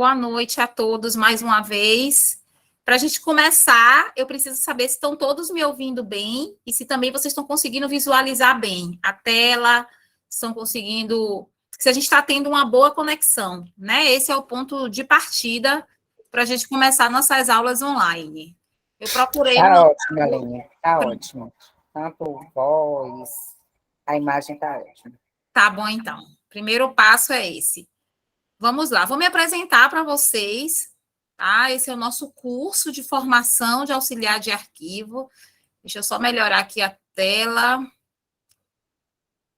Boa noite a todos mais uma vez. Para a gente começar, eu preciso saber se estão todos me ouvindo bem e se também vocês estão conseguindo visualizar bem a tela, estão conseguindo, se a gente está tendo uma boa conexão, né? Esse é o ponto de partida para a gente começar nossas aulas online. Eu procurei Tá ótimo, Aline, tá ótimo. Tanto voz, a imagem tá ótima. Tá bom, então. Primeiro passo é esse. Vamos lá, vou me apresentar para vocês, tá? Esse é o nosso curso de formação de auxiliar de arquivo. Deixa eu só melhorar aqui a tela,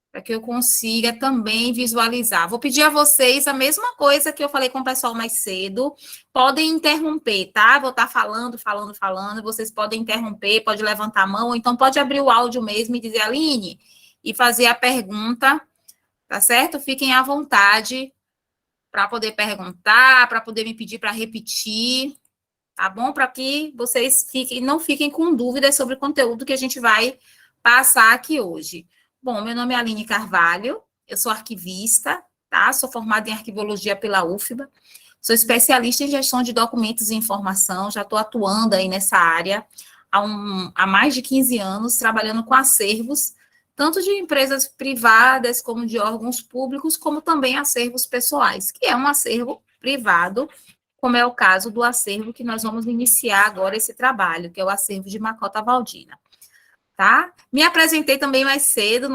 para que eu consiga também visualizar. Vou pedir a vocês a mesma coisa que eu falei com o pessoal mais cedo. Podem interromper, tá? Vou estar falando. Vocês podem interromper, pode levantar a mão, ou então pode abrir o áudio mesmo e dizer, Aline, e fazer a pergunta, tá certo? Fiquem à vontade para poder perguntar, para poder me pedir para repetir, tá bom? Para que vocês não fiquem com dúvidas sobre o conteúdo que a gente vai passar aqui hoje. Bom, meu nome é Aline Carvalho, eu sou arquivista, tá? Sou formada em arquivologia pela UFBA, sou especialista em gestão de documentos e informação, já estou atuando aí nessa área há mais de 15 anos, trabalhando com acervos, tanto de empresas privadas, como de órgãos públicos, como também acervos pessoais, que é um acervo privado, como é o caso do acervo que nós vamos iniciar agora esse trabalho, que é o acervo de Macota Valdina. Tá? Me apresentei também mais cedo,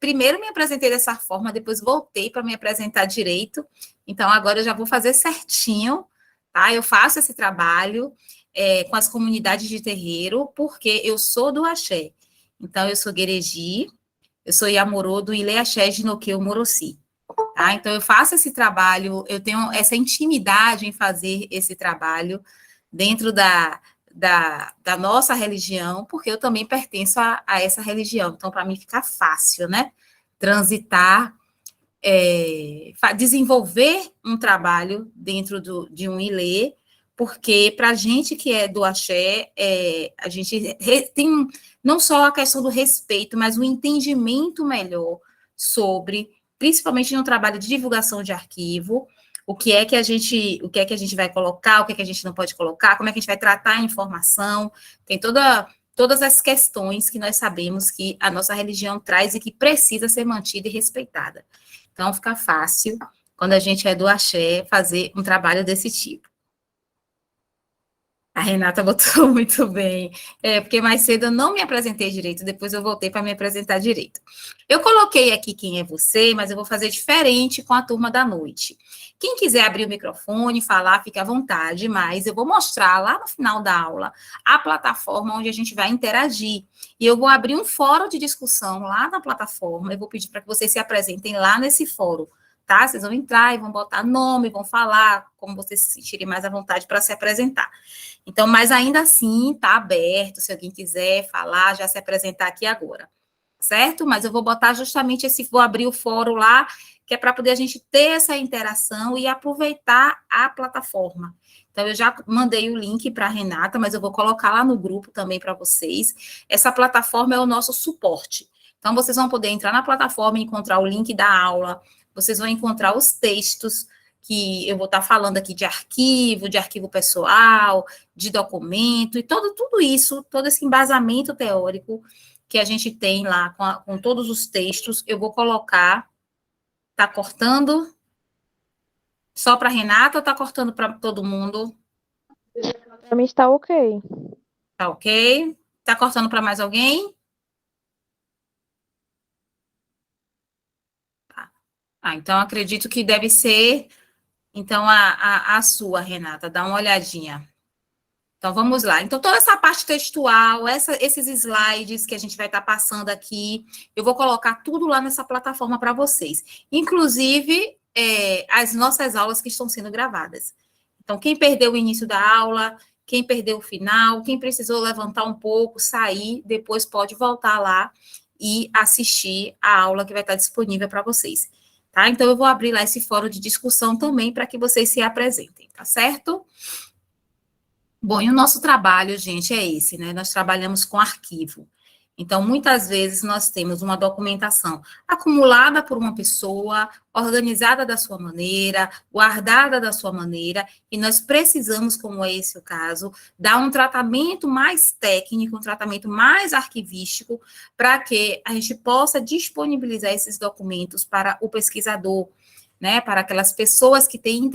primeiro me apresentei dessa forma, depois voltei para me apresentar direito, então agora eu já vou fazer certinho, tá? Eu faço esse trabalho com as comunidades de terreiro, porque eu sou do axé, então eu sou Guereji, eu sou Iamorô do Ile Axé de Noqueu Moroci, tá? Então eu faço esse trabalho, eu tenho essa intimidade em fazer esse trabalho dentro da nossa religião, porque eu também pertenço a essa religião. Então, para mim fica fácil, né? Transitar, desenvolver um trabalho dentro de um ilê, porque para a gente que é do axé, a gente tem não só a questão do respeito, mas o entendimento melhor sobre, principalmente no trabalho de divulgação de arquivo, o que é que a gente vai colocar, o que é que a gente não pode colocar, como é que a gente vai tratar a informação, tem todas as questões que nós sabemos que a nossa religião traz e que precisa ser mantida e respeitada. Então, fica fácil, quando a gente é do axé, fazer um trabalho desse tipo. A Renata botou muito bem. Porque mais cedo eu não me apresentei direito, depois eu voltei para me apresentar direito. Eu coloquei aqui quem é você, mas eu vou fazer diferente com a turma da noite. Quem quiser abrir o microfone, falar, fique à vontade, mas eu vou mostrar lá no final da aula a plataforma onde a gente vai interagir. E eu vou abrir um fórum de discussão lá na plataforma, eu vou pedir para que vocês se apresentem lá nesse fórum, tá? Vocês vão entrar e vão botar nome, vão falar, como vocês se sentirem mais à vontade para se apresentar. Então, mas ainda assim, está aberto, se alguém quiser falar, já se apresentar aqui agora, certo? Mas eu vou botar justamente vou abrir o fórum lá, que é para poder a gente ter essa interação e aproveitar a plataforma. Então, eu já mandei o link para a Renata, mas eu vou colocar lá no grupo também para vocês. Essa plataforma é o nosso suporte. Então, vocês vão poder entrar na plataforma e encontrar o link da aula, vocês vão encontrar os textos, que eu vou estar falando aqui de arquivo pessoal, de documento, e tudo isso, todo esse embasamento teórico que a gente tem lá com todos os textos, eu vou colocar. Está cortando? Só para a Renata ou está cortando para todo mundo? Para mim está ok. Tá ok. Está cortando para mais alguém? Tá. Então acredito que deve ser, então, a sua, Renata. Dá uma olhadinha. Então, vamos lá. Então, toda essa parte textual, esses slides que a gente vai estar passando aqui, eu vou colocar tudo lá nessa plataforma para vocês. Inclusive, as nossas aulas que estão sendo gravadas. Então, quem perdeu o início da aula, quem perdeu o final, quem precisou levantar um pouco, sair, depois pode voltar lá e assistir a aula que vai estar disponível para vocês. Tá? Então, eu vou abrir lá esse fórum de discussão também para que vocês se apresentem, tá certo? Bom, e o nosso trabalho, gente, é esse, né? Nós trabalhamos com arquivo. Então, muitas vezes, nós temos uma documentação acumulada por uma pessoa, organizada da sua maneira, guardada da sua maneira, e nós precisamos, como é esse o caso, dar um tratamento mais técnico, um tratamento mais arquivístico, para que a gente possa disponibilizar esses documentos para o pesquisador, né, para aquelas pessoas que têm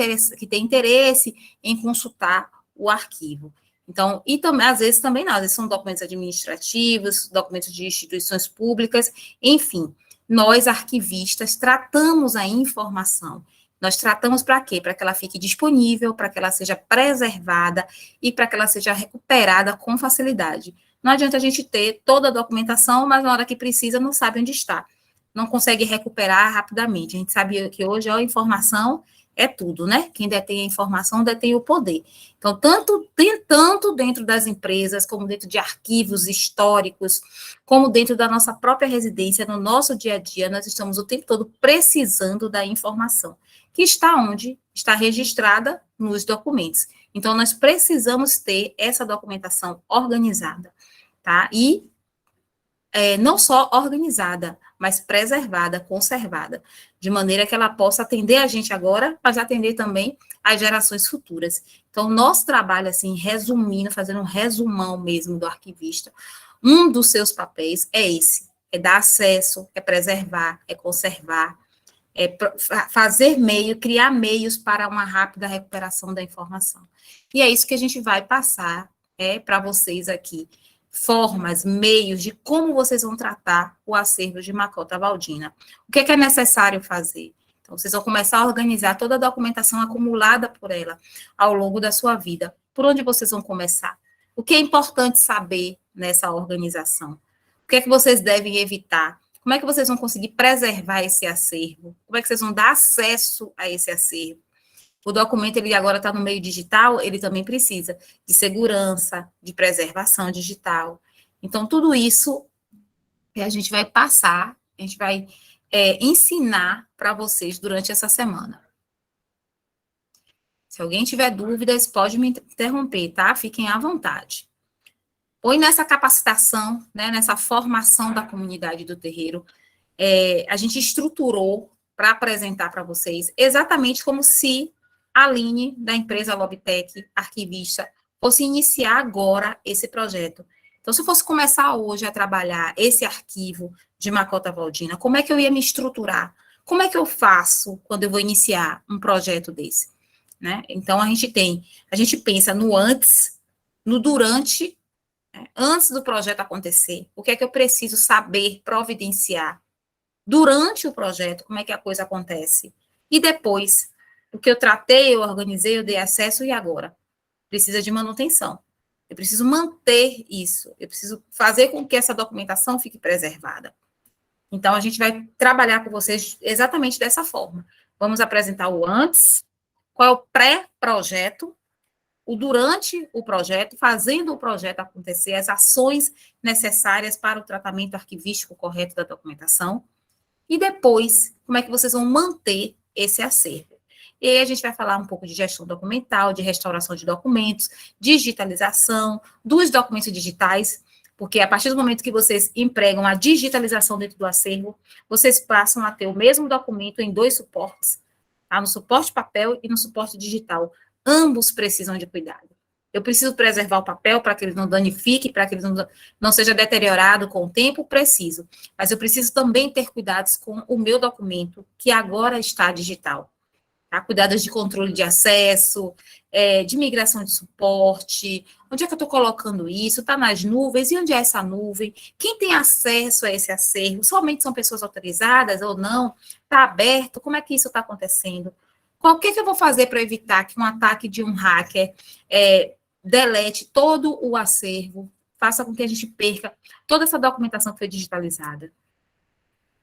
interesse em consultar o arquivo. Então, e também, às vezes também não, às vezes são documentos administrativos, documentos de instituições públicas, enfim, nós, arquivistas, tratamos a informação. Nós tratamos para quê? Para que ela fique disponível, para que ela seja preservada e para que ela seja recuperada com facilidade. Não adianta a gente ter toda a documentação, mas na hora que precisa não sabe onde está. Não consegue recuperar rapidamente. A gente sabe que hoje a informação é tudo, né? Quem detém a informação detém o poder. Então, tanto dentro das empresas, como dentro de arquivos históricos, como dentro da nossa própria residência, no nosso dia a dia, nós estamos o tempo todo precisando da informação, que está onde? Está registrada nos documentos. Então, nós precisamos ter essa documentação organizada, tá? E não só organizada, mas preservada, conservada, de maneira que ela possa atender a gente agora, mas atender também as gerações futuras. Então, nosso trabalho, assim, resumindo, fazendo um resumão mesmo do arquivista, um dos seus papéis é esse, é dar acesso, é preservar, é conservar, é fazer criar meios para uma rápida recuperação da informação. E é isso que a gente vai passar para vocês aqui, formas, meios de como vocês vão tratar o acervo de Macota Waldina. O que é necessário fazer? Então, vocês vão começar a organizar toda a documentação acumulada por ela ao longo da sua vida. Por onde vocês vão começar? O que é importante saber nessa organização? O que é que vocês devem evitar? Como é que vocês vão conseguir preservar esse acervo? Como é que vocês vão dar acesso a esse acervo? O documento, ele agora está no meio digital, ele também precisa de segurança, de preservação digital. Então, tudo isso a gente vai passar, a gente vai ensinar para vocês durante essa semana. Se alguém tiver dúvidas, pode me interromper, tá? Fiquem à vontade. Ou nessa capacitação, né, nessa formação da comunidade do terreiro, a gente estruturou para apresentar para vocês exatamente como se a Aline, da empresa Lobtech, arquivista, fosse iniciar agora esse projeto. Então, se eu fosse começar hoje a trabalhar esse arquivo de Macota Waldina, como é que eu ia me estruturar? Como é que eu faço quando eu vou iniciar um projeto desse? Né? Então, a gente pensa no antes, no durante, né? Antes do projeto acontecer, o que é que eu preciso saber, providenciar? Durante o projeto, como é que a coisa acontece? E depois, o que eu tratei, eu organizei, eu dei acesso, e agora? Precisa de manutenção. Eu preciso manter isso. Eu preciso fazer com que essa documentação fique preservada. Então, a gente vai trabalhar com vocês exatamente dessa forma. Vamos apresentar o antes, qual é o pré-projeto, o durante o projeto, fazendo o projeto acontecer, as ações necessárias para o tratamento arquivístico correto da documentação, e depois, como é que vocês vão manter esse acervo. E aí a gente vai falar um pouco de gestão documental, de restauração de documentos, digitalização dos documentos digitais, porque a partir do momento que vocês empregam a digitalização dentro do acervo, vocês passam a ter o mesmo documento em 2 suportes, tá? No suporte papel e no suporte digital. Ambos precisam de cuidado. Eu preciso preservar o papel para que ele não danifique, para que ele não seja deteriorado com o tempo, preciso. Mas eu preciso também ter cuidados com o meu documento, que agora está digital. Tá? Cuidados de controle de acesso, de migração de suporte, onde é que eu estou colocando isso? Está nas nuvens? E onde é essa nuvem? Quem tem acesso a esse acervo? Somente são pessoas autorizadas ou não? Está aberto? Como é que isso está acontecendo? O que eu vou fazer para evitar que um ataque de um hacker delete todo o acervo, faça com que a gente perca toda essa documentação que foi digitalizada?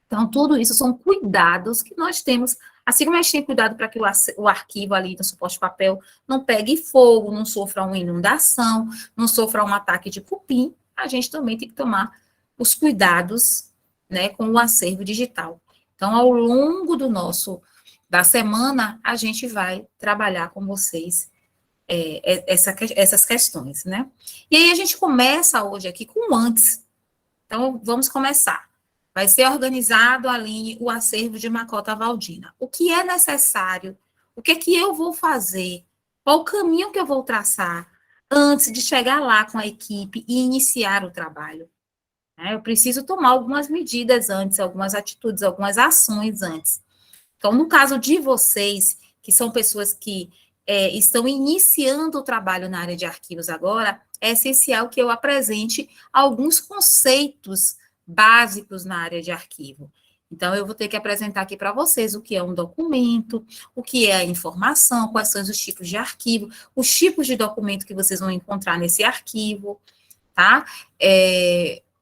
Então, tudo isso são cuidados que nós temos, assim como a gente tem cuidado para que o arquivo ali do suporte papel não pegue fogo, não sofra uma inundação, não sofra um ataque de cupim, a gente também tem que tomar os cuidados, né, com o acervo digital. Então, ao longo da semana, a gente vai trabalhar com vocês essas questões, né? E aí a gente começa hoje aqui com o antes, Então, vamos começar. Vai ser organizado, Aline, o acervo de Macota Valdina. O que é necessário? O que é que eu vou fazer? Qual o caminho que eu vou traçar antes de chegar lá com a equipe e iniciar o trabalho? Eu preciso tomar algumas medidas antes, algumas atitudes, algumas ações antes. Então, no caso de vocês, que são pessoas que estão iniciando o trabalho na área de arquivos agora, é essencial que eu apresente alguns conceitos básicos na área de arquivo. Então, eu vou ter que apresentar aqui para vocês o que é um documento, o que é a informação, quais são os tipos de arquivo, os tipos de documento que vocês vão encontrar nesse arquivo, tá?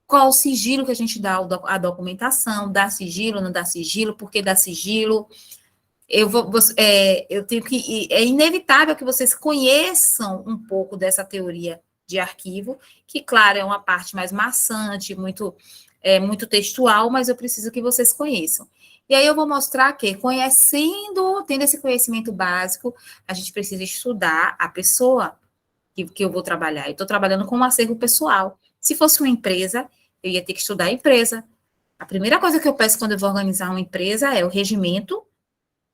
Qual o sigilo que a gente dá à documentação, dá sigilo, não dá sigilo, por que dá sigilo? Eu tenho que. É inevitável que vocês conheçam um pouco dessa teoria de arquivo, que, claro, é uma parte mais maçante, muito textual, mas eu preciso que vocês conheçam. E aí eu vou mostrar que, tendo esse conhecimento básico, a gente precisa estudar a pessoa que eu vou trabalhar. Eu estou trabalhando com um acervo pessoal. Se fosse uma empresa, eu ia ter que estudar a empresa. A primeira coisa que eu peço quando eu vou organizar uma empresa é o regimento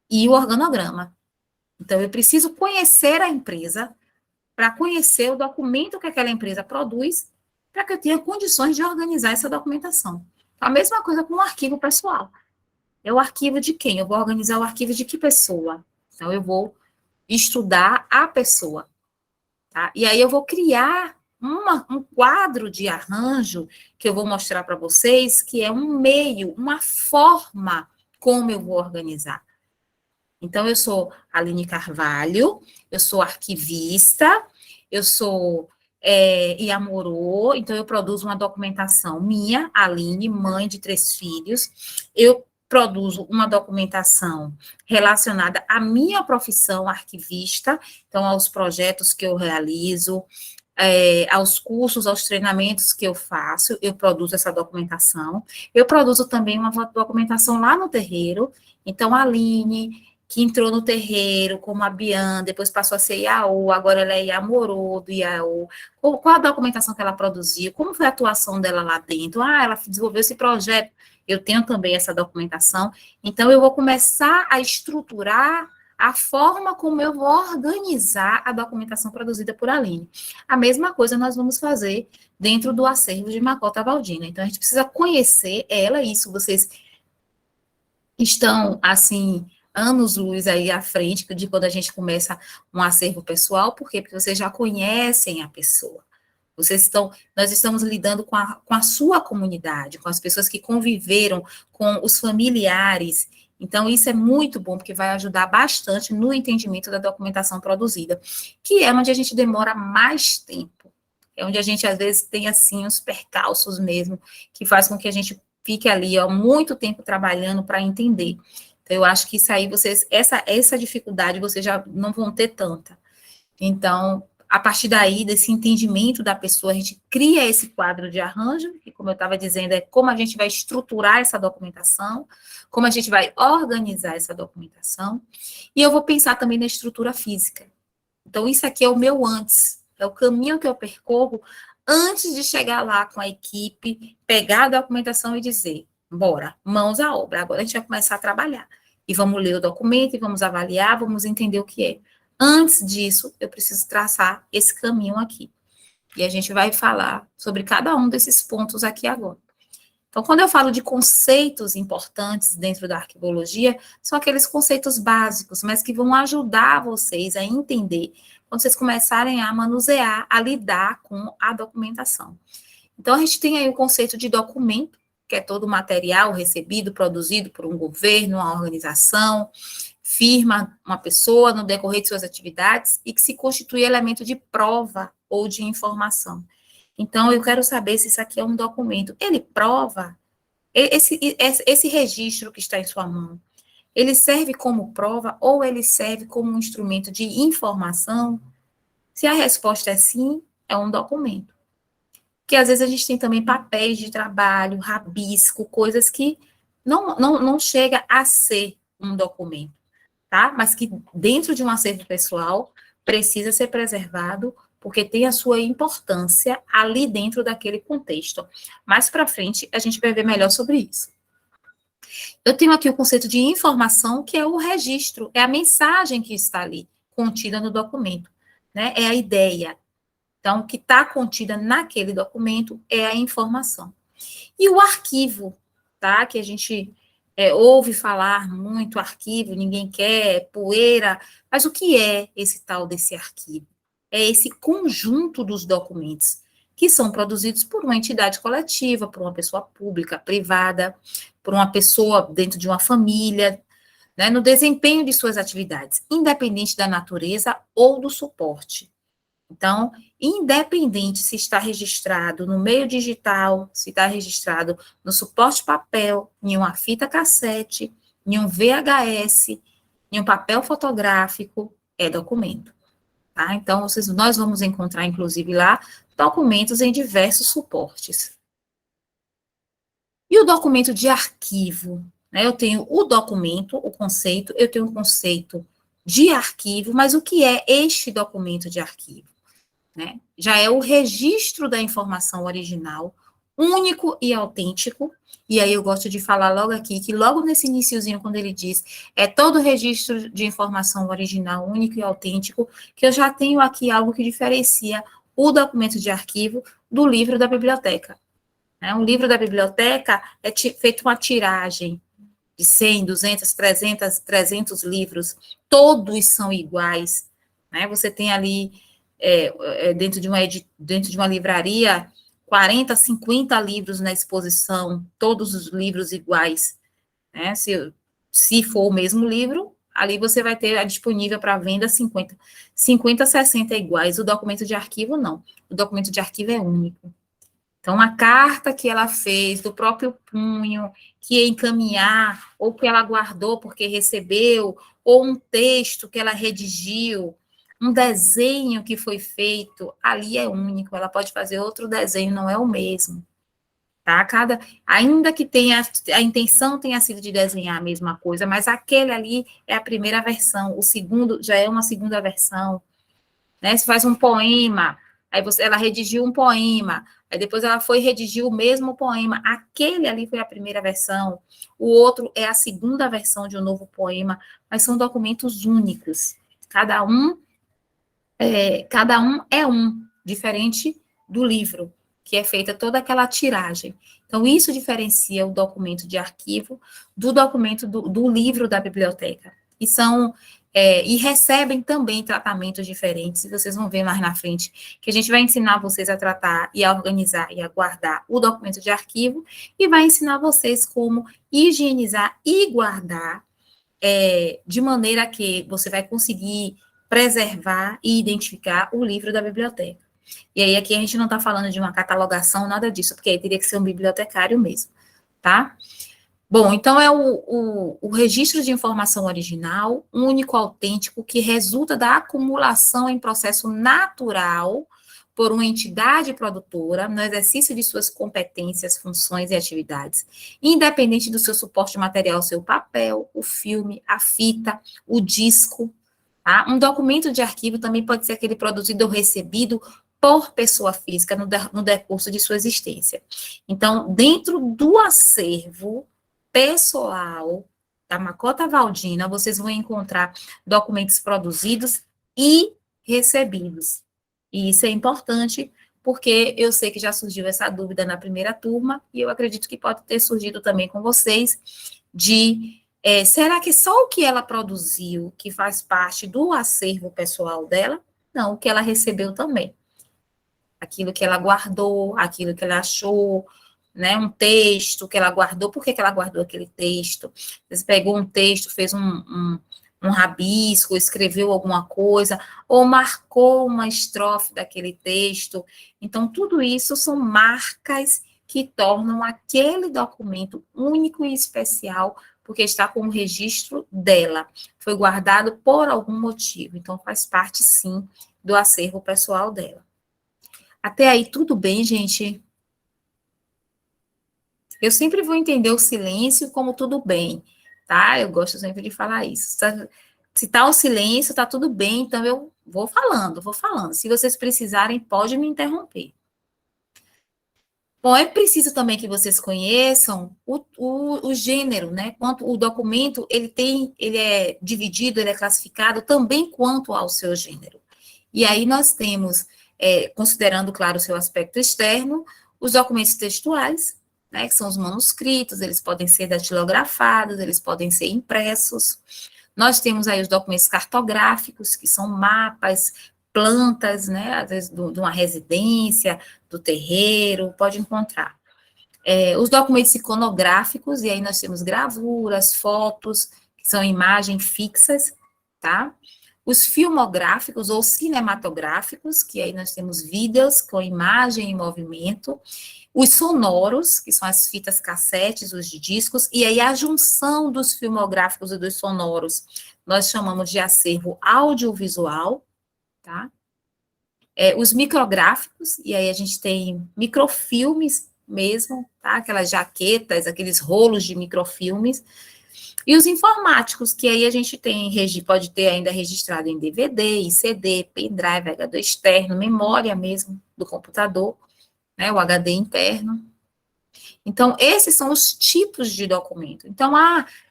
e o organograma. Então, eu preciso conhecer a empresa para conhecer o documento que aquela empresa produz, para que eu tenha condições de organizar essa documentação. A mesma coisa com o arquivo pessoal. É o arquivo de quem? Eu vou organizar o arquivo de que pessoa? Então, eu vou estudar a pessoa. Tá? E aí, eu vou criar um quadro de arranjo que eu vou mostrar para vocês, que é um meio, uma forma como eu vou organizar. Então, eu sou Aline Carvalho, eu sou arquivista, eu sou Iamorô, então eu produzo uma documentação minha, Aline, mãe de 3 filhos, eu produzo uma documentação relacionada à minha profissão arquivista, então aos projetos que eu realizo, aos cursos, aos treinamentos que eu faço, eu produzo essa documentação. Eu produzo também uma documentação lá no terreiro, então a Aline, que entrou no terreiro como a Bian, depois passou a ser Iaô, agora ela é Iamorô do Iaô. Qual a documentação que ela produziu? Como foi a atuação dela lá dentro? Ela desenvolveu esse projeto. Eu tenho também essa documentação. Então, eu vou começar a estruturar a forma como eu vou organizar a documentação produzida por Aline. A mesma coisa nós vamos fazer dentro do acervo de Macota Valdina. Então, a gente precisa conhecer ela, isso vocês estão, assim, anos-luz aí à frente de quando a gente começa um acervo pessoal. Por quê? Porque vocês já conhecem a pessoa. Nós estamos lidando com a sua comunidade, com as pessoas que conviveram, com os familiares. Então, isso é muito bom, porque vai ajudar bastante no entendimento da documentação produzida, que é onde a gente demora mais tempo. É onde a gente, às vezes, tem, assim, uns percalços mesmo, que faz com que a gente fique ali, muito tempo trabalhando para entender. Então, eu acho que isso aí, essa dificuldade, vocês já não vão ter tanta. Então, a partir daí, desse entendimento da pessoa, a gente cria esse quadro de arranjo, que, como eu estava dizendo, é como a gente vai estruturar essa documentação, como a gente vai organizar essa documentação, e eu vou pensar também na estrutura física. Então, isso aqui é o meu antes, é o caminho que eu percorro antes de chegar lá com a equipe, pegar a documentação e dizer, bora, mãos à obra, agora a gente vai começar a trabalhar. E vamos ler o documento, e vamos avaliar, vamos entender o que é. Antes disso, eu preciso traçar esse caminho aqui. E a gente vai falar sobre cada um desses pontos aqui agora. Então, quando eu falo de conceitos importantes dentro da arquivologia, são aqueles conceitos básicos, mas que vão ajudar vocês a entender quando vocês começarem a manusear, a lidar com a documentação. Então, a gente tem aí o conceito de documento, que é todo o material recebido, produzido por um governo, uma organização, firma, uma pessoa no decorrer de suas atividades e que se constitui elemento de prova ou de informação. Então, eu quero saber se isso aqui é um documento. Ele prova? Esse registro que está em sua mão, ele serve como prova ou ele serve como um instrumento de informação? Se a resposta é sim, é um documento. Porque às vezes a gente tem também papéis de trabalho, rabisco, coisas que não chega a ser um documento, tá? Mas que dentro de um acervo pessoal precisa ser preservado porque tem a sua importância ali dentro daquele contexto. Mais para frente, a gente vai ver melhor sobre isso. Eu tenho aqui o conceito de informação, que é o registro, é a mensagem que está ali, contida no documento, né? É a ideia. Então, o que está contida naquele documento é a informação. E o arquivo, tá? Que a gente ouve falar muito, arquivo, ninguém quer, poeira, mas o que é esse tal desse arquivo? É esse conjunto dos documentos que são produzidos por uma entidade coletiva, por uma pessoa pública, privada, por uma pessoa dentro de uma família, né, no desempenho de suas atividades, independente da natureza ou do suporte. Então, independente se está registrado no meio digital, se está registrado no suporte papel, em uma fita cassete, em um VHS, em um papel fotográfico, é documento. Tá? Então, nós vamos encontrar, inclusive, lá, documentos em diversos suportes. E o documento de arquivo? Né? Eu tenho o documento, o conceito, eu tenho o conceito de arquivo, mas o que é este documento de arquivo? Né? Já é o registro da informação original, único e autêntico, e aí eu gosto de falar logo aqui, que logo nesse iniciozinho, quando ele diz, é todo registro de informação original, único e autêntico, que eu já tenho aqui algo que diferencia o documento de arquivo do livro da biblioteca. Né? Um livro da biblioteca é feito uma tiragem de 100, 200, 300 livros, todos são iguais, né? Você tem ali dentro de uma livraria, 40, 50 livros na exposição, todos os livros iguais, né? Se for o mesmo livro, ali você vai ter disponível para venda 50, 60 iguais. O documento de arquivo, não. O documento de arquivo é único. Então, a carta que ela fez, do próprio punho, que ia encaminhar, ou que ela guardou porque recebeu, ou um texto que ela redigiu, um desenho que foi feito, ali é único, ela pode fazer outro desenho, não é o mesmo. Tá? Ainda que a intenção tenha sido de desenhar a mesma coisa, mas aquele ali é a primeira versão, o segundo já é uma segunda versão. Né? Se faz um poema, aí ela redigiu um poema, aí depois ela foi redigir o mesmo poema, aquele ali foi a primeira versão, o outro é a segunda versão de um novo poema, mas são documentos únicos, cada um é diferente do livro, que é feita toda aquela tiragem. Então, isso diferencia o documento de arquivo do documento do livro da biblioteca. E recebem também tratamentos diferentes, e vocês vão ver mais na frente, que a gente vai ensinar vocês a tratar e a organizar e a guardar o documento de arquivo, e vai ensinar vocês como higienizar e guardar, de maneira que você vai conseguir preservar e identificar o livro da biblioteca. E aí, aqui a gente não está falando de uma catalogação, nada disso, porque aí teria que ser um bibliotecário mesmo, tá? Bom, então é o registro de informação original, único, autêntico, que resulta da acumulação em processo natural por uma entidade produtora, no exercício de suas competências, funções e atividades, independente do seu suporte material, seu papel, o filme, a fita, o disco. Tá? Um documento de arquivo também pode ser aquele produzido ou recebido por pessoa física no decurso de sua existência. Então, dentro do acervo pessoal da Macota Valdina, vocês vão encontrar documentos produzidos e recebidos. E isso é importante, porque eu sei que já surgiu essa dúvida na primeira turma, e eu acredito que pode ter surgido também com vocês, será que só o que ela produziu, que faz parte do acervo pessoal dela? Não, o que ela recebeu também. Aquilo que ela guardou, aquilo que ela achou, né, um texto que ela guardou, por que ela guardou aquele texto? Você pegou um texto, fez um rabisco, escreveu alguma coisa, ou marcou uma estrofe daquele texto. Então, tudo isso são marcas que tornam aquele documento único e especial, porque está com o registro dela. Foi guardado por algum motivo, então faz parte, sim, do acervo pessoal dela. Até aí, tudo bem, gente? Eu sempre vou entender o silêncio como tudo bem, tá? Eu gosto sempre de falar isso. Se tá o silêncio, tá tudo bem, então eu Vou falando. Se vocês precisarem, pode me interromper. Bom, é preciso também que vocês conheçam o gênero, né? Quanto o documento, ele é dividido, ele é classificado também quanto ao seu gênero. E aí nós temos, considerando, claro, o seu aspecto externo, os documentos textuais, né, que são os manuscritos, eles podem ser datilografados, eles podem ser impressos. Nós temos aí os documentos cartográficos, que são mapas, plantas, né, às vezes de uma residência, do terreiro, pode encontrar. Os documentos iconográficos, e aí nós temos gravuras, fotos, que são imagens fixas, tá? Os filmográficos ou cinematográficos, que aí nós temos vídeos com imagem e movimento. Os sonoros, que são as fitas cassetes, os discos, e aí a junção dos filmográficos e dos sonoros, nós chamamos de acervo audiovisual, tá? Os micrográficos, e aí a gente tem microfilmes mesmo, tá? Aquelas jaquetas, aqueles rolos de microfilmes, e os informáticos, que aí a gente pode ter ainda registrado em DVD, CD, pendrive, HD externo, memória mesmo do computador, né, o HD interno. Então, esses são os tipos de documento. Então,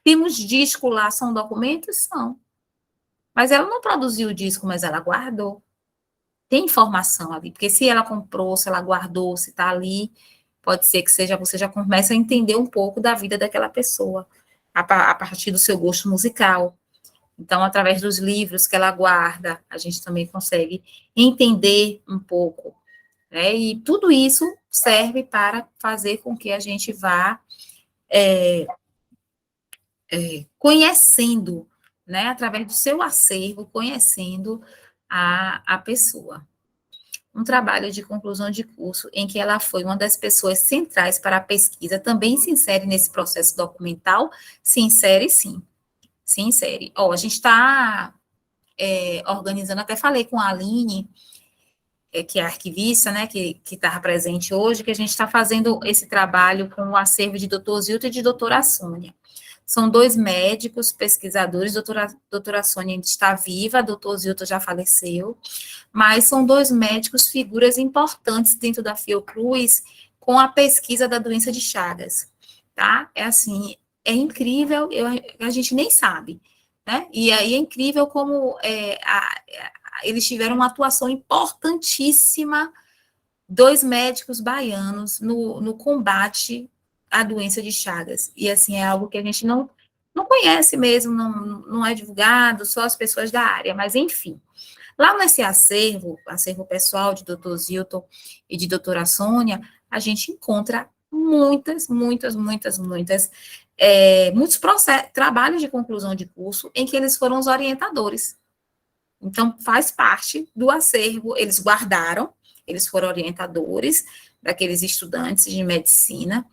temos disco lá, são documentos? São. Mas ela não produziu o disco, mas ela guardou. Tem informação ali, porque se ela comprou, se ela guardou, se está ali, pode ser que você já comece a entender um pouco da vida daquela pessoa, a partir do seu gosto musical. Então, através dos livros que ela guarda, a gente também consegue entender um pouco, né? E tudo isso serve para fazer com que a gente vá conhecendo, né? Através do seu acervo, conhecendo a pessoa. Um trabalho de conclusão de curso em que ela foi uma das pessoas centrais para a pesquisa, também se insere nesse processo documental? Se insere, sim. Se insere. A gente está organizando, até falei com a Aline, que é arquivista, né, que estava presente hoje, que a gente está fazendo esse trabalho com o acervo de doutor Zilton e de doutora Sônia. São 2 médicos, pesquisadores, doutora Sônia está viva, doutor Zilton já faleceu, mas são 2 médicos, figuras importantes dentro da Fiocruz, com a pesquisa da doença de Chagas, tá? Assim, é incrível, a gente nem sabe, né? E aí é incrível como eles tiveram uma atuação importantíssima, 2 médicos baianos, no combate à doença de Chagas. E, assim, é algo que a gente não conhece mesmo, não é divulgado, só as pessoas da área, mas, enfim. Lá nesse acervo pessoal de doutor Zilton e de doutora Sônia, a gente encontra muitos trabalhos de conclusão de curso em que eles foram os orientadores. Então, faz parte do acervo, eles guardaram, eles foram orientadores daqueles estudantes de medicina,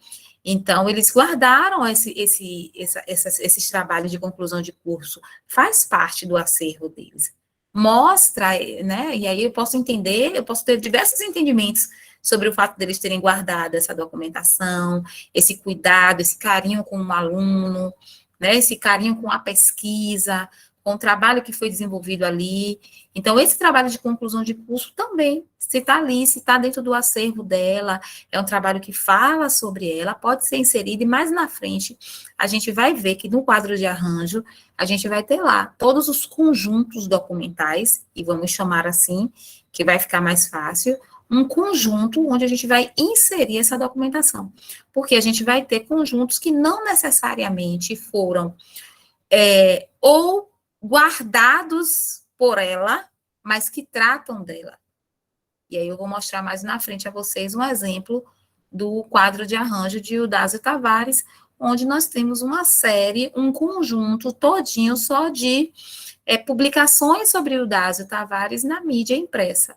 então, eles guardaram esses trabalhos de conclusão de curso, faz parte do acervo deles. Mostra, né, e aí eu posso ter diversos entendimentos sobre o fato deles terem guardado essa documentação, esse cuidado, esse carinho com o aluno, né, esse carinho com a pesquisa, com o trabalho que foi desenvolvido ali. Então, esse trabalho de conclusão de curso também, se está ali, se está dentro do acervo dela, é um trabalho que fala sobre ela, pode ser inserido, e mais na frente, a gente vai ver que no quadro de arranjo, a gente vai ter lá todos os conjuntos documentais, e vamos chamar assim, que vai ficar mais fácil, um conjunto onde a gente vai inserir essa documentação, porque a gente vai ter conjuntos que não necessariamente foram ou guardados por ela, mas que tratam dela. E aí eu vou mostrar mais na frente a vocês um exemplo do quadro de arranjo de Eudásio Tavares, onde nós temos uma série, um conjunto todinho só de publicações sobre Eudásio Tavares na mídia impressa.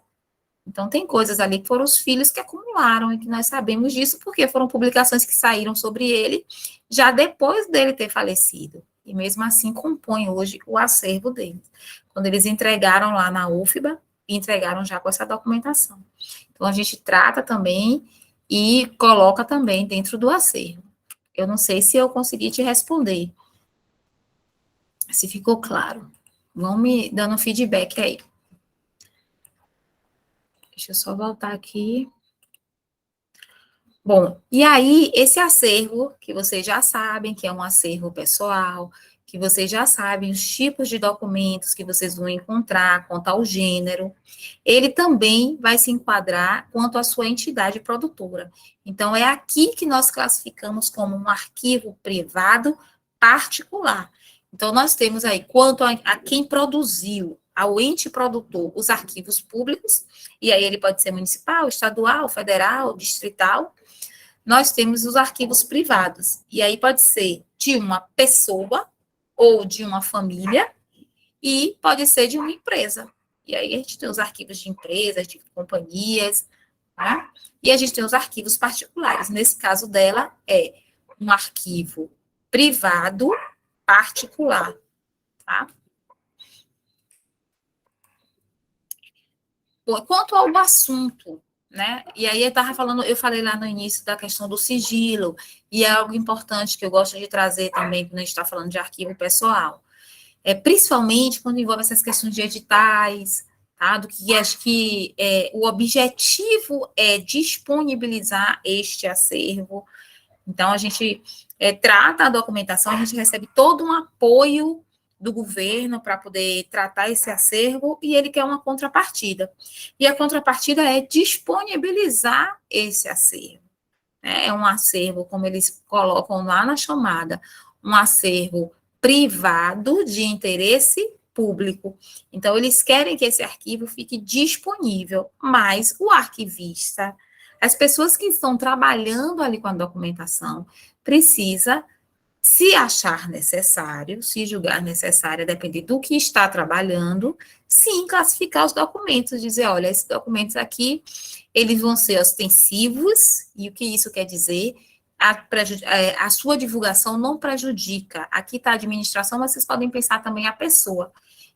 Então, tem coisas ali que foram os filhos que acumularam, e que nós sabemos disso, porque foram publicações que saíram sobre ele já depois dele ter falecido. E mesmo assim compõe hoje o acervo deles. Quando eles entregaram lá na UFBA, entregaram já com essa documentação. Então, a gente trata também e coloca também dentro do acervo. Eu não sei se eu consegui te responder, se ficou claro. Vão me dando feedback aí. Deixa eu só voltar aqui. Bom, e aí, esse acervo, que vocês já sabem que é um acervo pessoal, que vocês já sabem os tipos de documentos que vocês vão encontrar quanto ao gênero, ele também vai se enquadrar quanto à sua entidade produtora. Então, é aqui que nós classificamos como um arquivo privado particular. Então, nós temos aí, quanto a quem produziu, ao ente produtor, os arquivos públicos, e aí ele pode ser municipal, estadual, federal, distrital. Nós temos os arquivos privados, e aí pode ser de uma pessoa ou de uma família, e pode ser de uma empresa. E aí a gente tem os arquivos de empresas, de companhias, tá? E a gente tem os arquivos particulares. Nesse caso dela, é um arquivo privado particular, tá? Bom, quanto ao assunto, né? E aí eu falei lá no início da questão do sigilo, e é algo importante que eu gosto de trazer também quando a gente está falando de arquivo pessoal. Principalmente quando envolve essas questões de editais, tá? Do que acho que o objetivo é disponibilizar este acervo. Então, a gente trata a documentação, a gente recebe todo um apoio do governo para poder tratar esse acervo, e ele quer uma contrapartida. E a contrapartida é disponibilizar esse acervo. Né? É um acervo, como eles colocam lá na chamada, um acervo privado de interesse público. Então, eles querem que esse arquivo fique disponível, mas o arquivista, as pessoas que estão trabalhando ali com a documentação, precisa, se achar necessário, se julgar necessário, a depender do que está trabalhando, sim, classificar os documentos, dizer, olha, esses documentos aqui, eles vão ser ostensivos, e o que isso quer dizer? A sua divulgação não prejudica. Aqui está a administração, mas vocês podem pensar também a pessoa.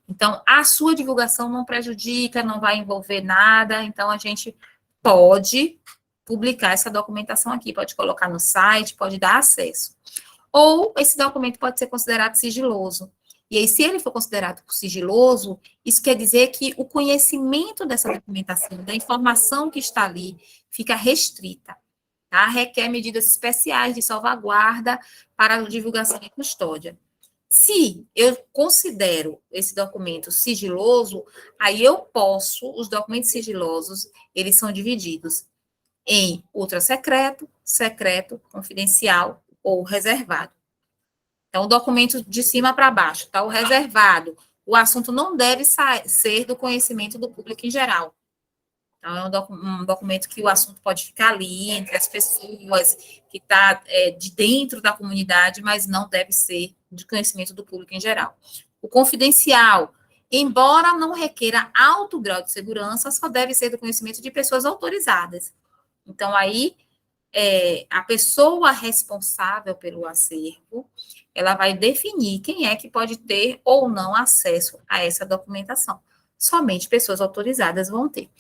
Então, a sua divulgação não prejudica, não vai envolver nada, então a gente pode publicar essa documentação aqui, pode colocar no site, pode dar acesso. Ou esse documento pode ser considerado sigiloso. E aí, se ele for considerado sigiloso, isso quer dizer que o conhecimento dessa documentação, da informação que está ali, fica restrita. Tá? Requer medidas especiais de salvaguarda para a divulgação e custódia. Se eu considero esse documento sigiloso, aí eu posso, os documentos sigilosos, eles são divididos em ultra-secreto, secreto, confidencial ou reservado. Então, o documento de cima para baixo, tá? O reservado. O assunto não deve ser do conhecimento do público em geral. Então, é um documento que o assunto pode ficar ali, entre as pessoas, que está de dentro da comunidade, mas não deve ser de conhecimento do público em geral. O confidencial, embora não requeira alto grau de segurança, só deve ser do conhecimento de pessoas autorizadas. Então, aí, a pessoa responsável pelo acervo, ela vai definir quem é que pode ter ou não acesso a essa documentação. Somente pessoas autorizadas vão ter.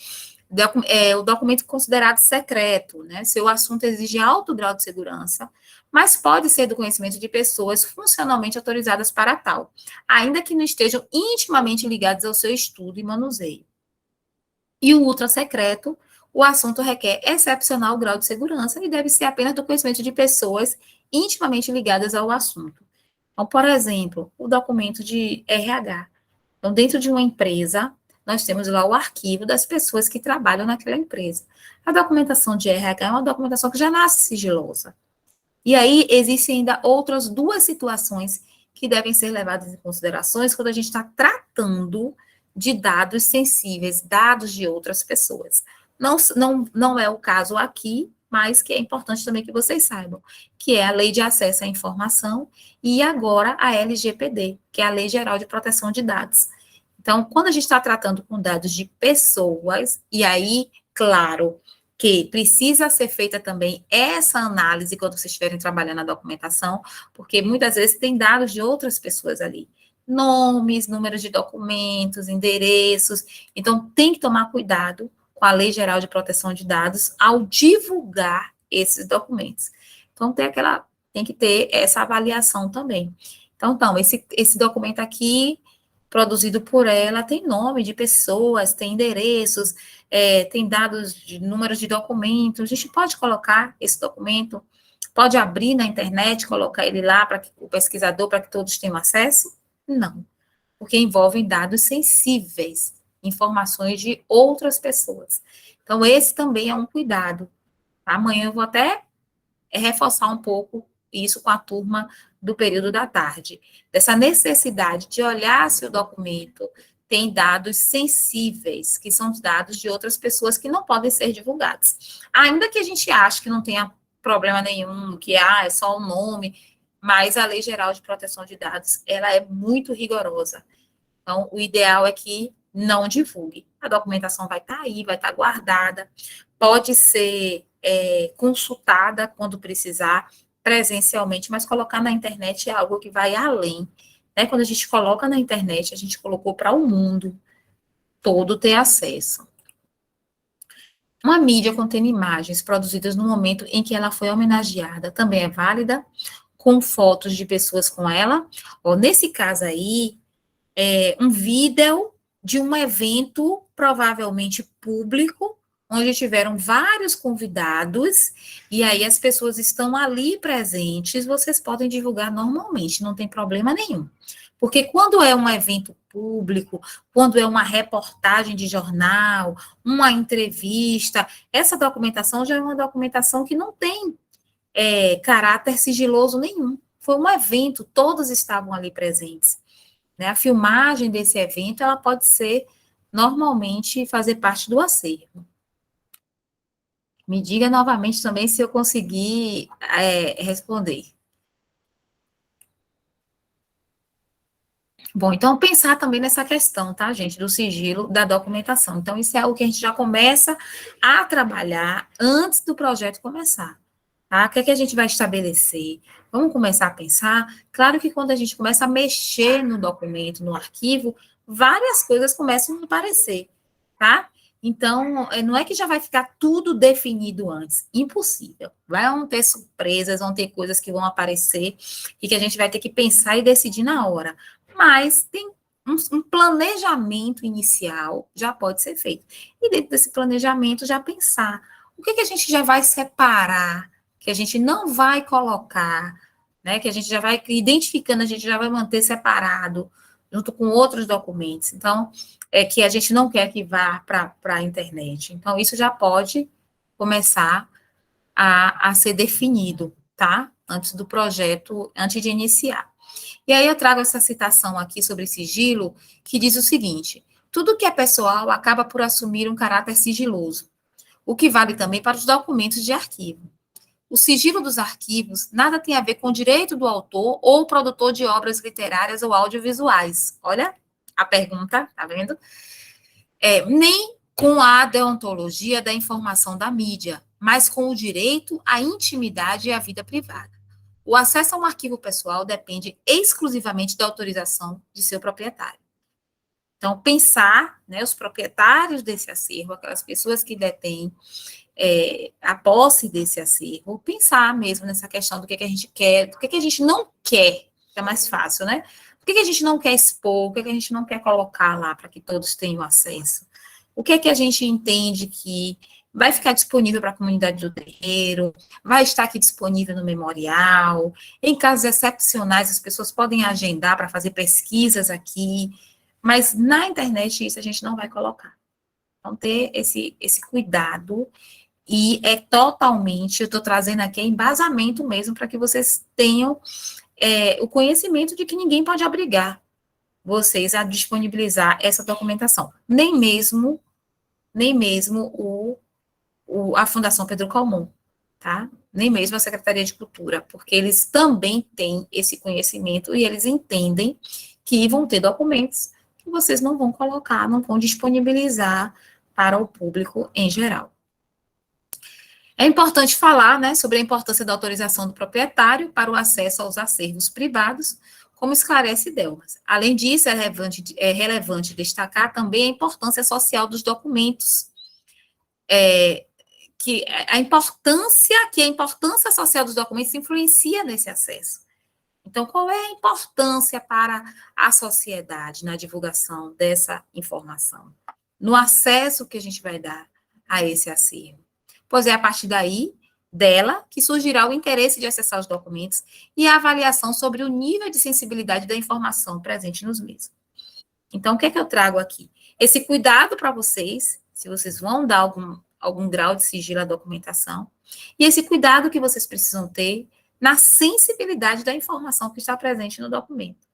O documento considerado secreto, né? Seu assunto exige alto grau de segurança, mas pode ser do conhecimento de pessoas funcionalmente autorizadas para tal, ainda que não estejam intimamente ligadas ao seu estudo e manuseio. E o ultra secreto, o assunto requer excepcional grau de segurança e deve ser apenas do conhecimento de pessoas intimamente ligadas ao assunto. Então, por exemplo, o documento de RH. Então, dentro de uma empresa, nós temos lá o arquivo das pessoas que trabalham naquela empresa. A documentação de RH é uma documentação que já nasce sigilosa. E aí, existem ainda outras duas situações que devem ser levadas em considerações quando a gente está tratando de dados sensíveis, dados de outras pessoas. Não é o caso aqui, mas que é importante também que vocês saibam, que é a Lei de Acesso à Informação e agora a LGPD, que é a Lei Geral de Proteção de Dados. Então, quando a gente está tratando com dados de pessoas, e aí, claro, que precisa ser feita também essa análise quando vocês estiverem trabalhando na documentação, porque muitas vezes tem dados de outras pessoas ali. Nomes, números de documentos, endereços. Então, tem que tomar cuidado com a Lei Geral de Proteção de Dados ao divulgar esses documentos. Então, tem que ter essa avaliação também. Então esse documento aqui, produzido por ela tem nome de pessoas, tem endereços, tem dados de números de documentos. A gente pode colocar esse documento, pode abrir na internet, colocar ele lá para o pesquisador, para que todos tenham acesso? Não, porque envolvem dados sensíveis, informações de outras pessoas. Então, esse também é um cuidado. Amanhã eu vou até reforçar um pouco isso com a turma do período da tarde, dessa necessidade de olhar se o documento tem dados sensíveis, que são os dados de outras pessoas que não podem ser divulgados. Ainda que a gente ache que não tenha problema nenhum, que é só um nome, mas a Lei Geral de Proteção de Dados, ela é muito rigorosa. Então, o ideal é que não divulgue. A documentação vai estar aí, vai estar guardada, pode ser consultada quando precisar, presencialmente, mas colocar na internet é algo que vai além. Né? Quando a gente coloca na internet, a gente colocou para o mundo todo ter acesso. Uma mídia contendo imagens produzidas no momento em que ela foi homenageada também é válida, com fotos de pessoas com ela. Nesse caso aí, um vídeo de um evento provavelmente público, onde tiveram vários convidados, e aí as pessoas estão ali presentes, vocês podem divulgar normalmente, não tem problema nenhum. Porque quando é um evento público, quando é uma reportagem de jornal, uma entrevista, essa documentação já é uma documentação que não tem caráter sigiloso nenhum. Foi um evento, todos estavam ali presentes. Né? A filmagem desse evento, ela pode ser, normalmente, fazer parte do acervo. Me diga novamente também se eu conseguir responder. Bom, então, pensar também nessa questão, tá, gente, do sigilo da documentação. Então, isso é algo que a gente já começa a trabalhar antes do projeto começar. Tá? O que é que a gente vai estabelecer? Vamos começar a pensar? Claro que quando a gente começa a mexer no documento, no arquivo, várias coisas começam a aparecer, tá? Então, não é que já vai ficar tudo definido antes. Impossível. Vão ter surpresas, vão ter coisas que vão aparecer e que a gente vai ter que pensar e decidir na hora. Mas tem um planejamento inicial já pode ser feito. E dentro desse planejamento, já pensar o que a gente já vai separar, que a gente não vai colocar, né, que a gente já vai identificando, a gente já vai manter separado, junto com outros documentos. Então, que a gente não quer que vá para a internet. Então, isso já pode começar a ser definido, tá? Antes do projeto, antes de iniciar. E aí eu trago essa citação aqui sobre sigilo, que diz o seguinte: tudo que é pessoal acaba por assumir um caráter sigiloso, o que vale também para os documentos de arquivo. O sigilo dos arquivos nada tem a ver com o direito do autor ou produtor de obras literárias ou audiovisuais. Olha a pergunta, tá vendo? Nem com a deontologia da informação da mídia, mas com o direito à intimidade e à vida privada. O acesso a um arquivo pessoal depende exclusivamente da autorização de seu proprietário. Então, pensar, né, os proprietários desse acervo, aquelas pessoas que detêm a posse desse acervo, pensar mesmo nessa questão do que a gente quer, do que a gente não quer, que é mais fácil, né? O que a gente não quer expor, o que a gente não quer colocar lá para que todos tenham acesso? O que a gente entende que vai ficar disponível para a comunidade do terreiro, vai estar aqui disponível no memorial, em casos excepcionais as pessoas podem agendar para fazer pesquisas aqui, mas na internet isso a gente não vai colocar. Então, ter esse cuidado. E totalmente, eu estou trazendo aqui embasamento mesmo, para que vocês tenham o conhecimento de que ninguém pode obrigar vocês a disponibilizar essa documentação. Nem mesmo a Fundação Pedro Calmon, tá? Nem mesmo a Secretaria de Cultura, porque eles também têm esse conhecimento e eles entendem que vão ter documentos que vocês não vão colocar, não vão disponibilizar para o público em geral. É importante falar, né, sobre a importância da autorização do proprietário para o acesso aos acervos privados, como esclarece Delmas. Além disso, é relevante destacar também a importância social dos documentos, que a importância social dos documentos influencia nesse acesso. Então, qual é a importância para a sociedade na divulgação dessa informação? No acesso que a gente vai dar a esse acervo? Pois é a partir dela, que surgirá o interesse de acessar os documentos e a avaliação sobre o nível de sensibilidade da informação presente nos mesmos. Então, o que é que eu trago aqui? Esse cuidado para vocês, se vocês vão dar algum grau de sigilo à documentação, e esse cuidado que vocês precisam ter na sensibilidade da informação que está presente no documento.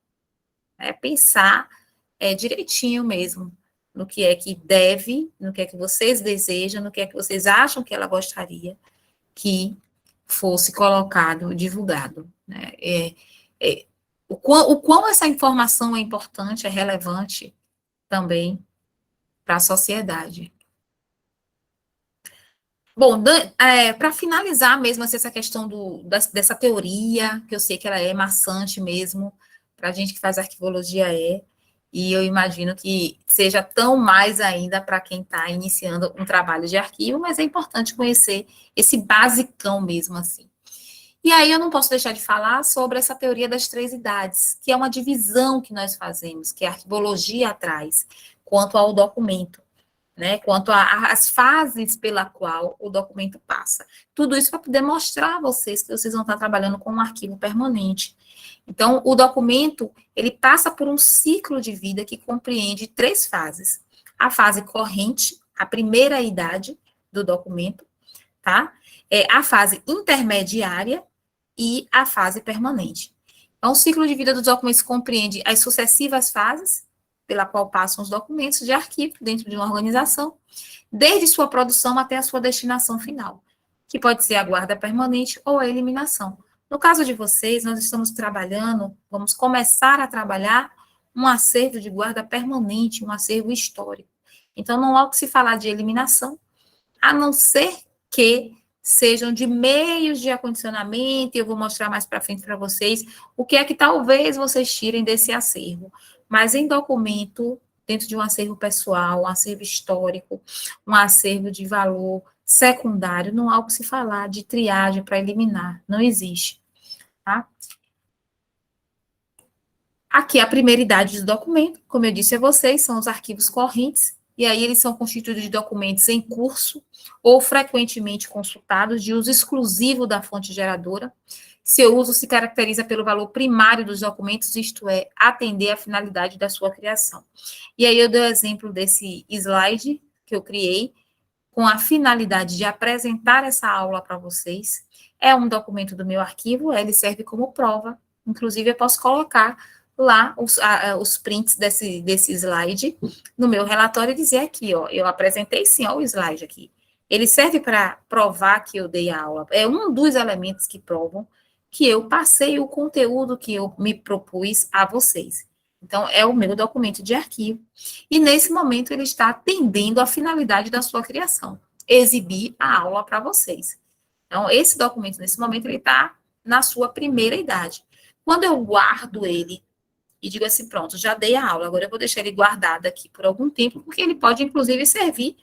Pensar direitinho mesmo no que é que deve, no que é que vocês desejam, no que é que vocês acham que ela gostaria que fosse colocado, divulgado. Né? O quão essa informação é importante, é relevante também para a sociedade. Bom, para finalizar mesmo assim, essa questão dessa teoria, que eu sei que ela é maçante mesmo, para a gente que faz arquivologia e eu imagino que seja tão mais ainda para quem está iniciando um trabalho de arquivo, mas é importante conhecer esse basicão mesmo assim. E aí eu não posso deixar de falar sobre essa teoria das 3 idades, que é uma divisão que nós fazemos, que a arquivologia traz, quanto ao documento, né, quanto às fases pela qual o documento passa. Tudo isso para poder mostrar a vocês que vocês vão estar trabalhando com um arquivo permanente. Então, o documento, ele passa por um ciclo de vida que compreende 3 fases. A fase corrente, a primeira idade do documento, tá? A fase intermediária e a fase permanente. Então, o ciclo de vida dos documentos compreende as sucessivas fases pela qual passam os documentos de arquivo dentro de uma organização, desde sua produção até a sua destinação final, que pode ser a guarda permanente ou a eliminação. No caso de vocês, nós estamos trabalhando, vamos começar a trabalhar um acervo de guarda permanente, um acervo histórico. Então, não há o que se falar de eliminação, a não ser que sejam de meios de acondicionamento, e eu vou mostrar mais para frente para vocês o que é que talvez vocês tirem desse acervo. Mas em documento, dentro de um acervo pessoal, um acervo histórico, um acervo de valor secundário, não há o que se falar de triagem para eliminar, não existe. Tá? Aqui a primeira idade do documento, como eu disse a vocês, são os arquivos correntes, e aí eles são constituídos de documentos em curso ou frequentemente consultados, de uso exclusivo da fonte geradora. Seu uso se caracteriza pelo valor primário dos documentos, isto é, atender à finalidade da sua criação. E aí eu dou o exemplo desse slide que eu criei, com a finalidade de apresentar essa aula para vocês. É um documento do meu arquivo, ele serve como prova, inclusive eu posso colocar lá os prints desse slide no meu relatório e dizer aqui, ó, eu apresentei sim, ó, o slide aqui. Ele serve para provar que eu dei a aula, é um dos elementos que provam que eu passei o conteúdo que eu me propus a vocês. Então, é o meu documento de arquivo. E, nesse momento, ele está atendendo à finalidade da sua criação. Exibir a aula para vocês. Então, esse documento, nesse momento, ele está na sua primeira idade. Quando eu guardo ele e digo assim, pronto, já dei a aula, agora eu vou deixar ele guardado aqui por algum tempo, porque ele pode, inclusive, servir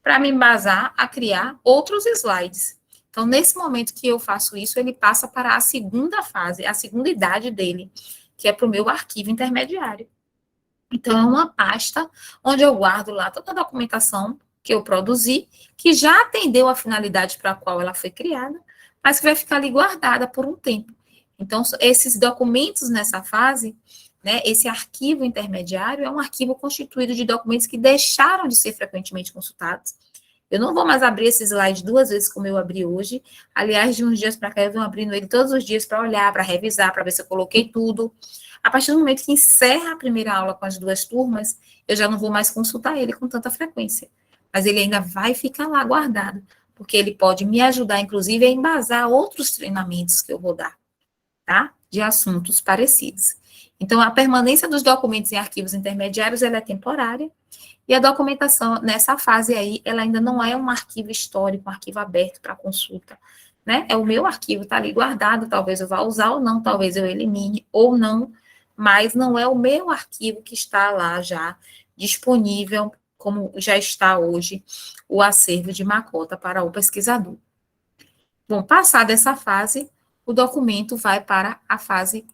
para me embasar a criar outros slides. Então, nesse momento que eu faço isso, ele passa para a segunda fase, a segunda idade dele, que é para o meu arquivo intermediário. Então, é uma pasta onde eu guardo lá toda a documentação que eu produzi, que já atendeu a finalidade para a qual ela foi criada, mas que vai ficar ali guardada por um tempo. Então, esses documentos nessa fase, né, esse arquivo intermediário é um arquivo constituído de documentos que deixaram de ser frequentemente consultados. Eu não vou mais abrir esse slide 2 vezes como eu abri hoje. Aliás, de uns dias para cá, eu venho abrindo ele todos os dias para olhar, para revisar, para ver se eu coloquei tudo. A partir do momento que encerra a primeira aula com as 2 turmas, eu já não vou mais consultar ele com tanta frequência. Mas ele ainda vai ficar lá guardado, porque ele pode me ajudar, inclusive, a embasar outros treinamentos que eu vou dar, tá? De assuntos parecidos. Então, a permanência dos documentos em arquivos intermediários, ela é temporária, e a documentação, nessa fase aí, ela ainda não é um arquivo histórico, um arquivo aberto para consulta, né? É o meu arquivo, está ali guardado, talvez eu vá usar ou não, talvez eu elimine ou não, mas não é o meu arquivo que está lá já disponível, como já está hoje o acervo de Makota para o pesquisador. Bom, passada essa fase, o documento vai para a fase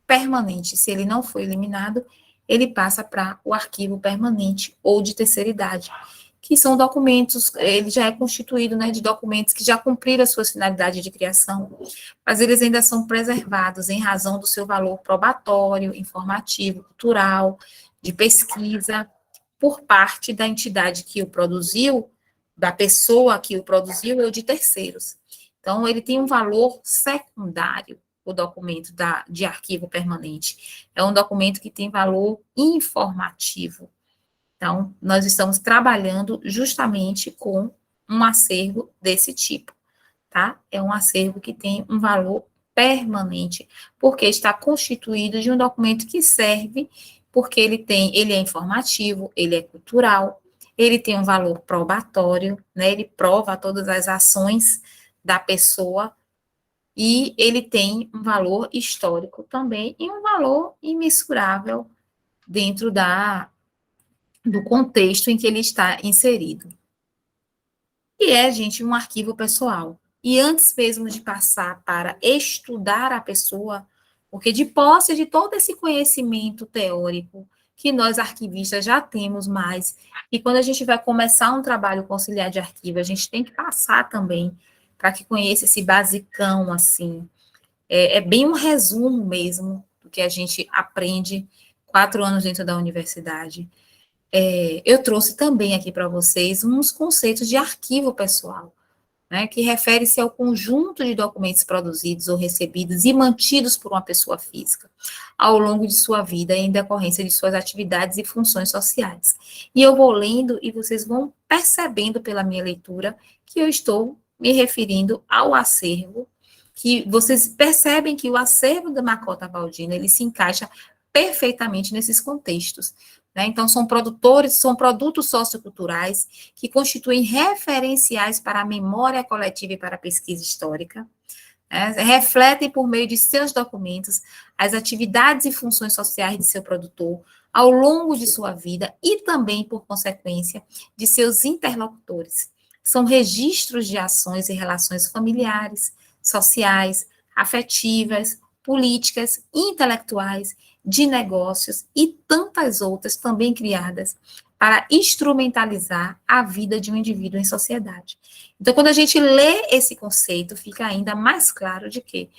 permanente. Se ele não foi eliminado, ele passa para o arquivo permanente ou de terceira idade, que são documentos, ele já é constituído, né, de documentos que já cumpriram as suas finalidades de criação, mas eles ainda são preservados em razão do seu valor probatório, informativo, cultural, de pesquisa, por parte da entidade que o produziu, da pessoa que o produziu ou de terceiros. Então, ele tem um valor secundário, o documento de arquivo permanente. É um documento que tem valor informativo. Então, nós estamos trabalhando justamente com um acervo desse tipo, tá? É um acervo que tem um valor permanente, porque está constituído de um documento que serve, porque ele é informativo, ele é cultural, ele tem um valor probatório, né? Ele prova todas as ações da pessoa e ele tem um valor histórico também e um valor imensurável dentro do contexto em que ele está inserido. E é, gente, um arquivo pessoal. E antes mesmo de passar para estudar a pessoa, porque de posse de todo esse conhecimento teórico que nós arquivistas já temos mais, e quando a gente vai começar um trabalho conciliar de arquivo, a gente tem que passar também para que conheça esse basicão, assim. É bem um resumo mesmo do que a gente aprende 4 anos dentro da universidade. Eu trouxe também aqui para vocês uns conceitos de arquivo pessoal, né, que refere-se ao conjunto de documentos produzidos ou recebidos e mantidos por uma pessoa física ao longo de sua vida em decorrência de suas atividades e funções sociais. E eu vou lendo e vocês vão percebendo pela minha leitura que eu estou me referindo ao acervo, que vocês percebem que o acervo da Macota Waldina, ele se encaixa perfeitamente nesses contextos. Né? Então, são produtos socioculturais que constituem referenciais para a memória coletiva e para a pesquisa histórica, né? Refletem por meio de seus documentos as atividades e funções sociais de seu produtor ao longo de sua vida e também, por consequência, de seus interlocutores. São registros de ações e relações familiares, sociais, afetivas, políticas, intelectuais, de negócios e tantas outras também criadas para instrumentalizar a vida de um indivíduo em sociedade. Então, quando a gente lê esse conceito, fica ainda mais claro de que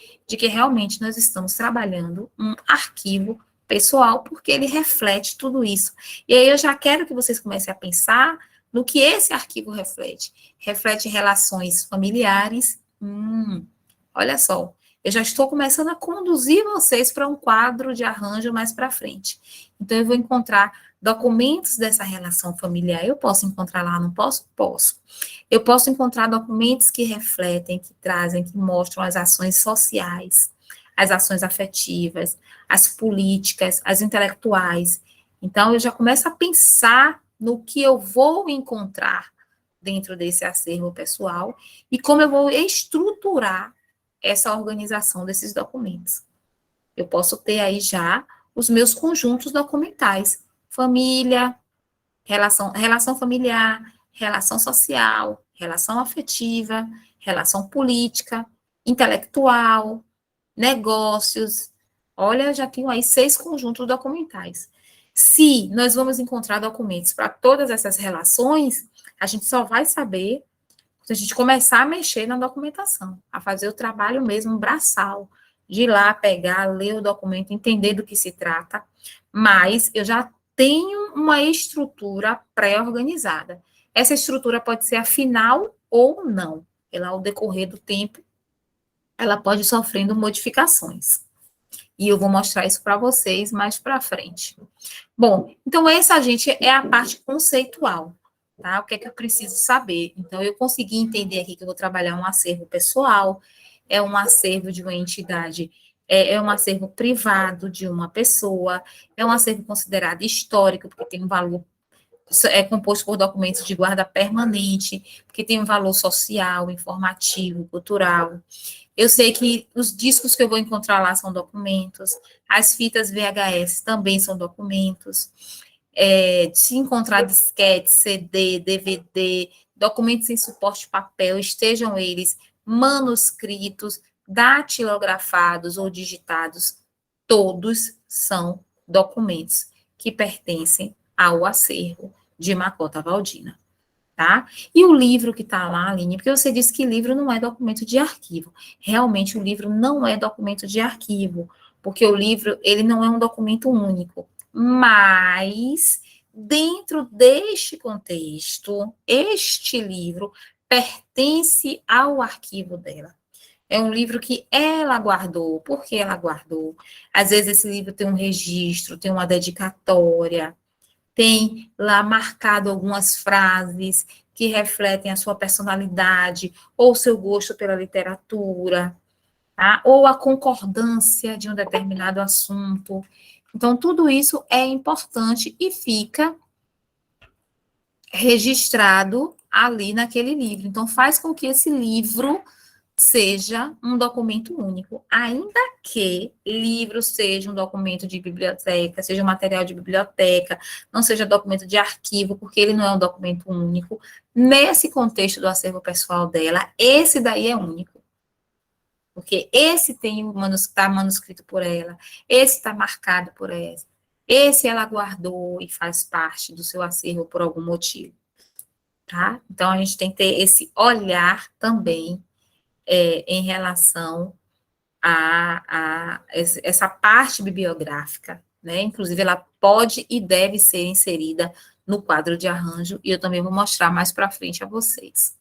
realmente nós estamos trabalhando um arquivo pessoal, porque ele reflete tudo isso. E aí eu já quero que vocês comecem a pensar no que esse arquivo reflete. Reflete relações familiares. Olha só, eu já estou começando a conduzir vocês para um quadro de arranjo mais para frente. Então, eu vou encontrar documentos dessa relação familiar. Eu posso encontrar lá, não posso? Posso. Eu posso encontrar documentos que refletem, que trazem, que mostram as ações sociais, as ações afetivas, as políticas, as intelectuais. Então, eu já começo a pensar no que eu vou encontrar dentro desse acervo pessoal e como eu vou estruturar essa organização desses documentos. Eu posso ter aí já os meus conjuntos documentais, família, relação familiar, relação social, relação afetiva, relação política, intelectual, negócios. Olha, já tenho aí 6 conjuntos documentais. Se nós vamos encontrar documentos para todas essas relações, a gente só vai saber se a gente começar a mexer na documentação, a fazer o trabalho mesmo braçal, de ir lá, pegar, ler o documento, entender do que se trata, mas eu já tenho uma estrutura pré-organizada. Essa estrutura pode ser a final ou não. Ela, ao decorrer do tempo, ela pode ir sofrendo modificações. E eu vou mostrar isso para vocês mais para frente. Bom, então essa, gente, é a parte conceitual. Tá? O que é que eu preciso saber? Então, eu consegui entender aqui que eu vou trabalhar um acervo pessoal, é um acervo de uma entidade, é um acervo privado de uma pessoa, é um acervo considerado histórico, porque tem um valor, é composto por documentos de guarda permanente, porque tem um valor social, informativo, cultural. Eu sei que os discos que eu vou encontrar lá são documentos, as fitas VHS também são documentos. Se encontrar disquete, CD, DVD, documentos em suporte de papel, estejam eles manuscritos, datilografados ou digitados, todos são documentos que pertencem ao acervo de Makota Waldina, tá? E o livro que está lá, Aline, porque você disse que livro não é documento de arquivo. Realmente, o livro não é documento de arquivo, porque o livro, ele não é um documento único. Mas, dentro deste contexto, este livro pertence ao arquivo dela. É um livro que ela guardou. Por que ela guardou? Às vezes esse livro tem um registro, tem uma dedicatória, tem lá marcado algumas frases que refletem a sua personalidade, ou seu gosto pela literatura, tá? Ou a concordância de um determinado assunto. Então, tudo isso é importante e fica registrado ali naquele livro. Então, faz com que esse livro seja um documento único, ainda que livro seja um documento de biblioteca, seja um material de biblioteca, não seja documento de arquivo, porque ele não é um documento único. Nesse contexto do acervo pessoal dela, esse daí é único. Porque esse tem está manuscrito por ela, esse está marcado por ela, esse ela guardou e faz parte do seu acervo por algum motivo. Tá? Então, a gente tem que ter esse olhar também em relação a essa parte bibliográfica, né? Inclusive, ela pode e deve ser inserida no quadro de arranjo, e eu também vou mostrar mais para frente a vocês.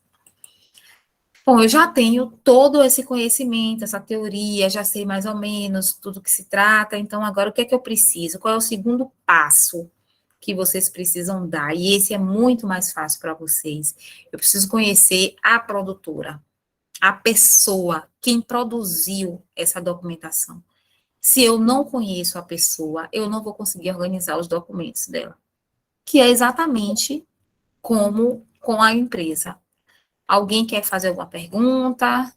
Bom, eu já tenho todo esse conhecimento, essa teoria, já sei mais ou menos tudo que se trata, então agora o que é que eu preciso? Qual é o segundo passo que vocês precisam dar? E esse é muito mais fácil para vocês. Eu preciso conhecer a produtora, a pessoa, quem produziu essa documentação. Se eu não conheço a pessoa, eu não vou conseguir organizar os documentos dela. Que é exatamente como com a empresa. Alguém quer fazer alguma pergunta?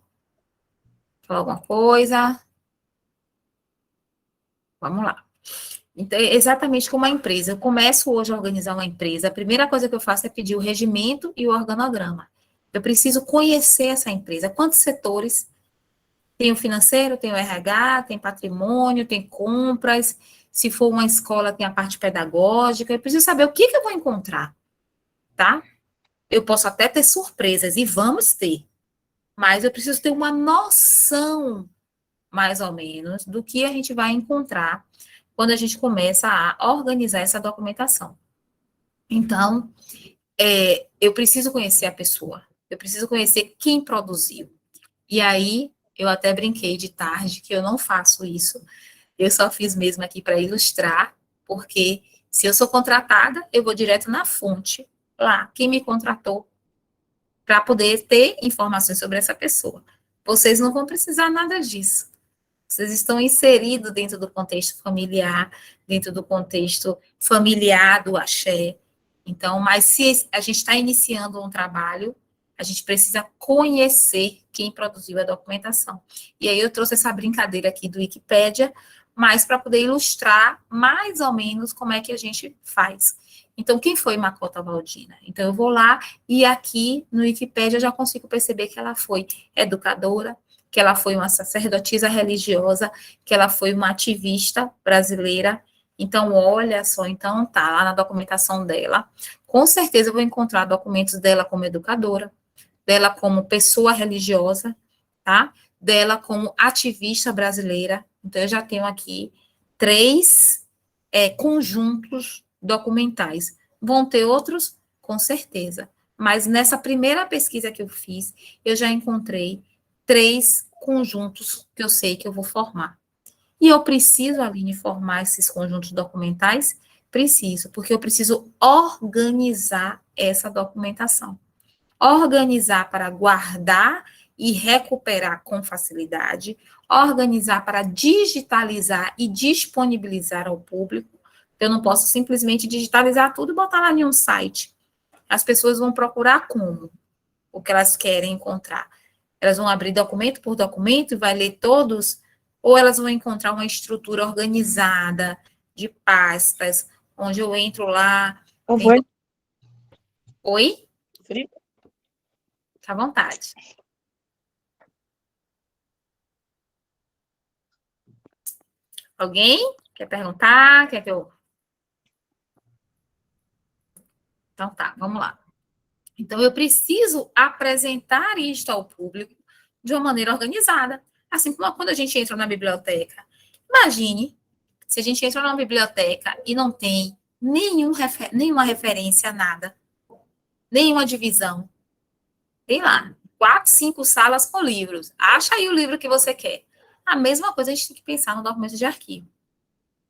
Falar alguma coisa? Vamos lá. Então, é exatamente como a empresa. Eu começo hoje a organizar uma empresa, a primeira coisa que eu faço é pedir o regimento e o organograma. Eu preciso conhecer essa empresa. Quantos setores? Tem o financeiro, tem o RH, tem patrimônio, tem compras. Se for uma escola, tem a parte pedagógica. Eu preciso saber o que eu vou encontrar, tá? Eu posso até ter surpresas, e vamos ter. Mas eu preciso ter uma noção, mais ou menos, do que a gente vai encontrar quando a gente começa a organizar essa documentação. Então, eu preciso conhecer a pessoa. Eu preciso conhecer quem produziu. E aí, eu até brinquei de tarde que eu não faço isso. Eu só fiz mesmo aqui para ilustrar, porque se eu sou contratada, eu vou direto na fonte, lá, quem me contratou, para poder ter informações sobre essa pessoa. Vocês não vão precisar nada disso. Vocês estão inseridos dentro do contexto familiar, dentro do contexto familiar do axé. Então, mas se a gente está iniciando um trabalho, a gente precisa conhecer quem produziu a documentação. E aí eu trouxe essa brincadeira aqui do Wikipédia, mas para poder ilustrar mais ou menos como é que a gente faz. Então, quem foi Makota Waldina? Então, eu vou lá e aqui no Wikipédia eu já consigo perceber que ela foi educadora, que ela foi uma sacerdotisa religiosa, que ela foi uma ativista brasileira. Então, olha só, então tá lá na documentação dela. Com certeza eu vou encontrar documentos dela como educadora, dela como pessoa religiosa, tá? Dela como ativista brasileira. Então, eu já tenho aqui 3 conjuntos documentais. Vão ter outros? Com certeza. Mas nessa primeira pesquisa que eu fiz, eu já encontrei 3 conjuntos que eu sei que eu vou formar. E eu preciso, Aline, formar esses conjuntos documentais? Preciso, porque eu preciso organizar essa documentação. Organizar para guardar e recuperar com facilidade, organizar para digitalizar e disponibilizar ao público. Eu não posso simplesmente digitalizar tudo e botar lá em um site. As pessoas vão procurar como? O que elas querem encontrar. Elas vão abrir documento por documento e vai ler todos, ou elas vão encontrar uma estrutura organizada de pastas, onde eu entro lá. Tem... Oi? Fica à vontade. Alguém quer perguntar? Quer que eu... Então tá, vamos lá. Então, eu preciso apresentar isto ao público de uma maneira organizada. Assim como quando a gente entra na biblioteca. Imagine se a gente entra numa biblioteca e não tem nenhuma referência a nada, nenhuma divisão. Tem lá 4, 5 salas com livros. Acha aí o livro que você quer. A mesma coisa a gente tem que pensar no documento de arquivo.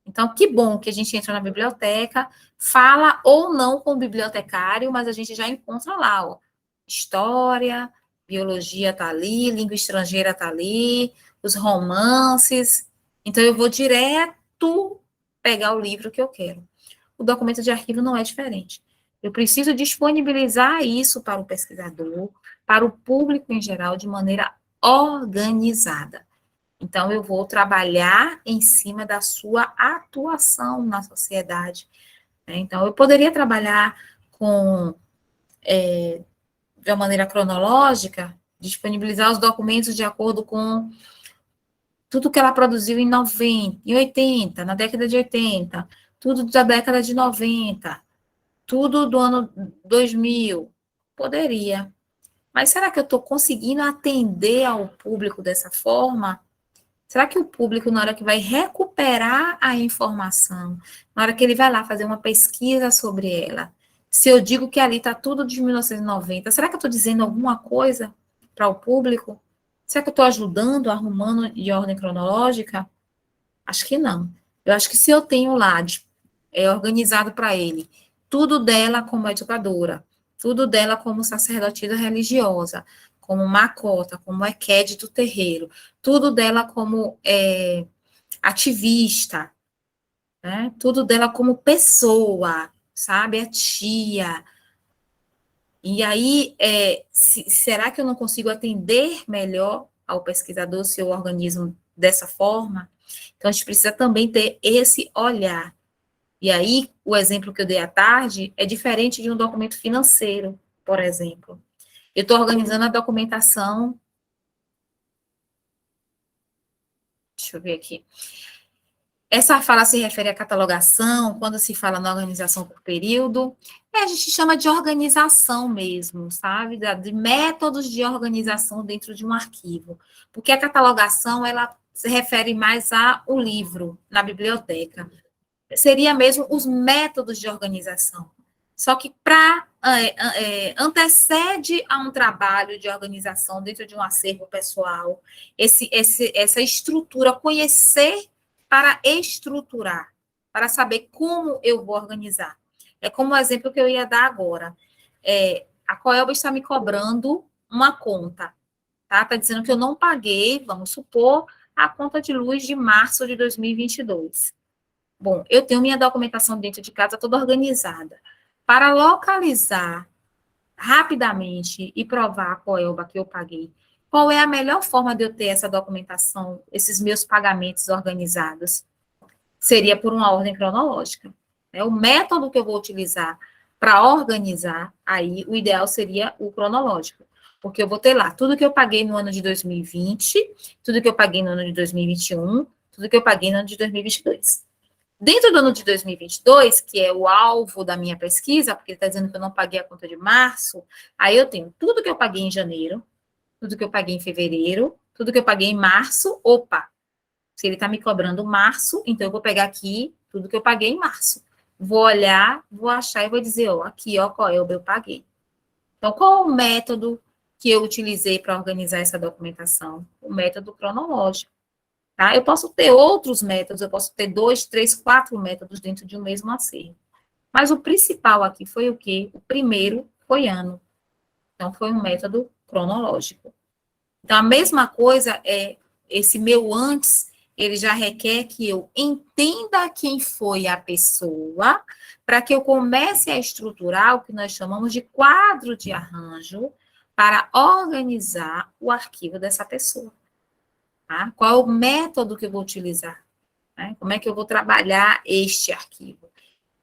Então, que bom que a gente entra na biblioteca, fala ou não com o bibliotecário, mas a gente já encontra lá, ó, história, biologia está ali, língua estrangeira está ali, os romances. Então, eu vou direto pegar o livro que eu quero. O documento de arquivo não é diferente. Eu preciso disponibilizar isso para o pesquisador, para o público em geral, de maneira organizada. Então, eu vou trabalhar em cima da sua atuação na sociedade. Né? Então, eu poderia trabalhar de uma maneira cronológica, disponibilizar os documentos de acordo com tudo que ela produziu em 90, em 80, na década de 80, tudo da década de 90, tudo do ano 2000. Poderia. Mas será que eu estou conseguindo atender ao público dessa forma? Será que o público, na hora que vai recuperar a informação, na hora que ele vai lá fazer uma pesquisa sobre ela, se eu digo que ali está tudo de 1990, será que eu estou dizendo alguma coisa para o público? Será que eu estou ajudando, arrumando de ordem cronológica? Acho que não. Eu acho que se eu tenho lá organizado para ele tudo dela como educadora, tudo dela como sacerdotisa religiosa, como Macota, como Equede do terreiro, tudo dela como ativista, né? Tudo dela como pessoa, sabe? A tia. E aí, será que eu não consigo atender melhor ao pesquisador se eu organizo dessa forma? Então, a gente precisa também ter esse olhar. E aí, o exemplo que eu dei à tarde é diferente de um documento financeiro, por exemplo. Eu estou organizando a documentação. Deixa eu ver aqui. Essa fala se refere à catalogação, quando se fala na organização por período. A gente chama de organização mesmo, sabe? De métodos de organização dentro de um arquivo. Porque a catalogação, ela se refere mais ao livro, na biblioteca. Seria mesmo os métodos de organização. Só que antecede a um trabalho de organização dentro de um acervo pessoal, essa estrutura, conhecer para estruturar, para saber como eu vou organizar. É como o exemplo que eu ia dar agora. A Coelba está me cobrando uma conta, tá? Está dizendo que eu não paguei, vamos supor, a conta de luz de março de 2022. Bom, eu tenho minha documentação dentro de casa toda organizada. Para localizar rapidamente e provar a Coelba que eu paguei, qual é a melhor forma de eu ter essa documentação, esses meus pagamentos organizados? Seria por uma ordem cronológica. Né? O método que eu vou utilizar para organizar, aí o ideal seria o cronológico. Porque eu vou ter lá tudo que eu paguei no ano de 2020, tudo que eu paguei no ano de 2021, tudo que eu paguei no ano de 2022. Dentro do ano de 2022, que é o alvo da minha pesquisa, porque ele está dizendo que eu não paguei a conta de março, aí eu tenho tudo que eu paguei em janeiro, tudo que eu paguei em fevereiro, tudo que eu paguei em março. Opa, se ele está me cobrando março, então eu vou pegar aqui tudo que eu paguei em março. Vou olhar, vou achar e vou dizer, ó, aqui, ó, qual é o eu paguei. Então, qual é o método que eu utilizei para organizar essa documentação? O método cronológico. Tá? Eu posso ter outros métodos, eu posso ter 2, 3, 4 métodos dentro de um mesmo acervo. Mas o principal aqui foi o quê? O primeiro foi ano. Então, foi um método cronológico. Então, a mesma coisa esse meu antes, ele já requer que eu entenda quem foi a pessoa, para que eu comece a estruturar o que nós chamamos de quadro de arranjo, para organizar o arquivo dessa pessoa. Tá? Qual é o método que eu vou utilizar? Né? Como é que eu vou trabalhar este arquivo?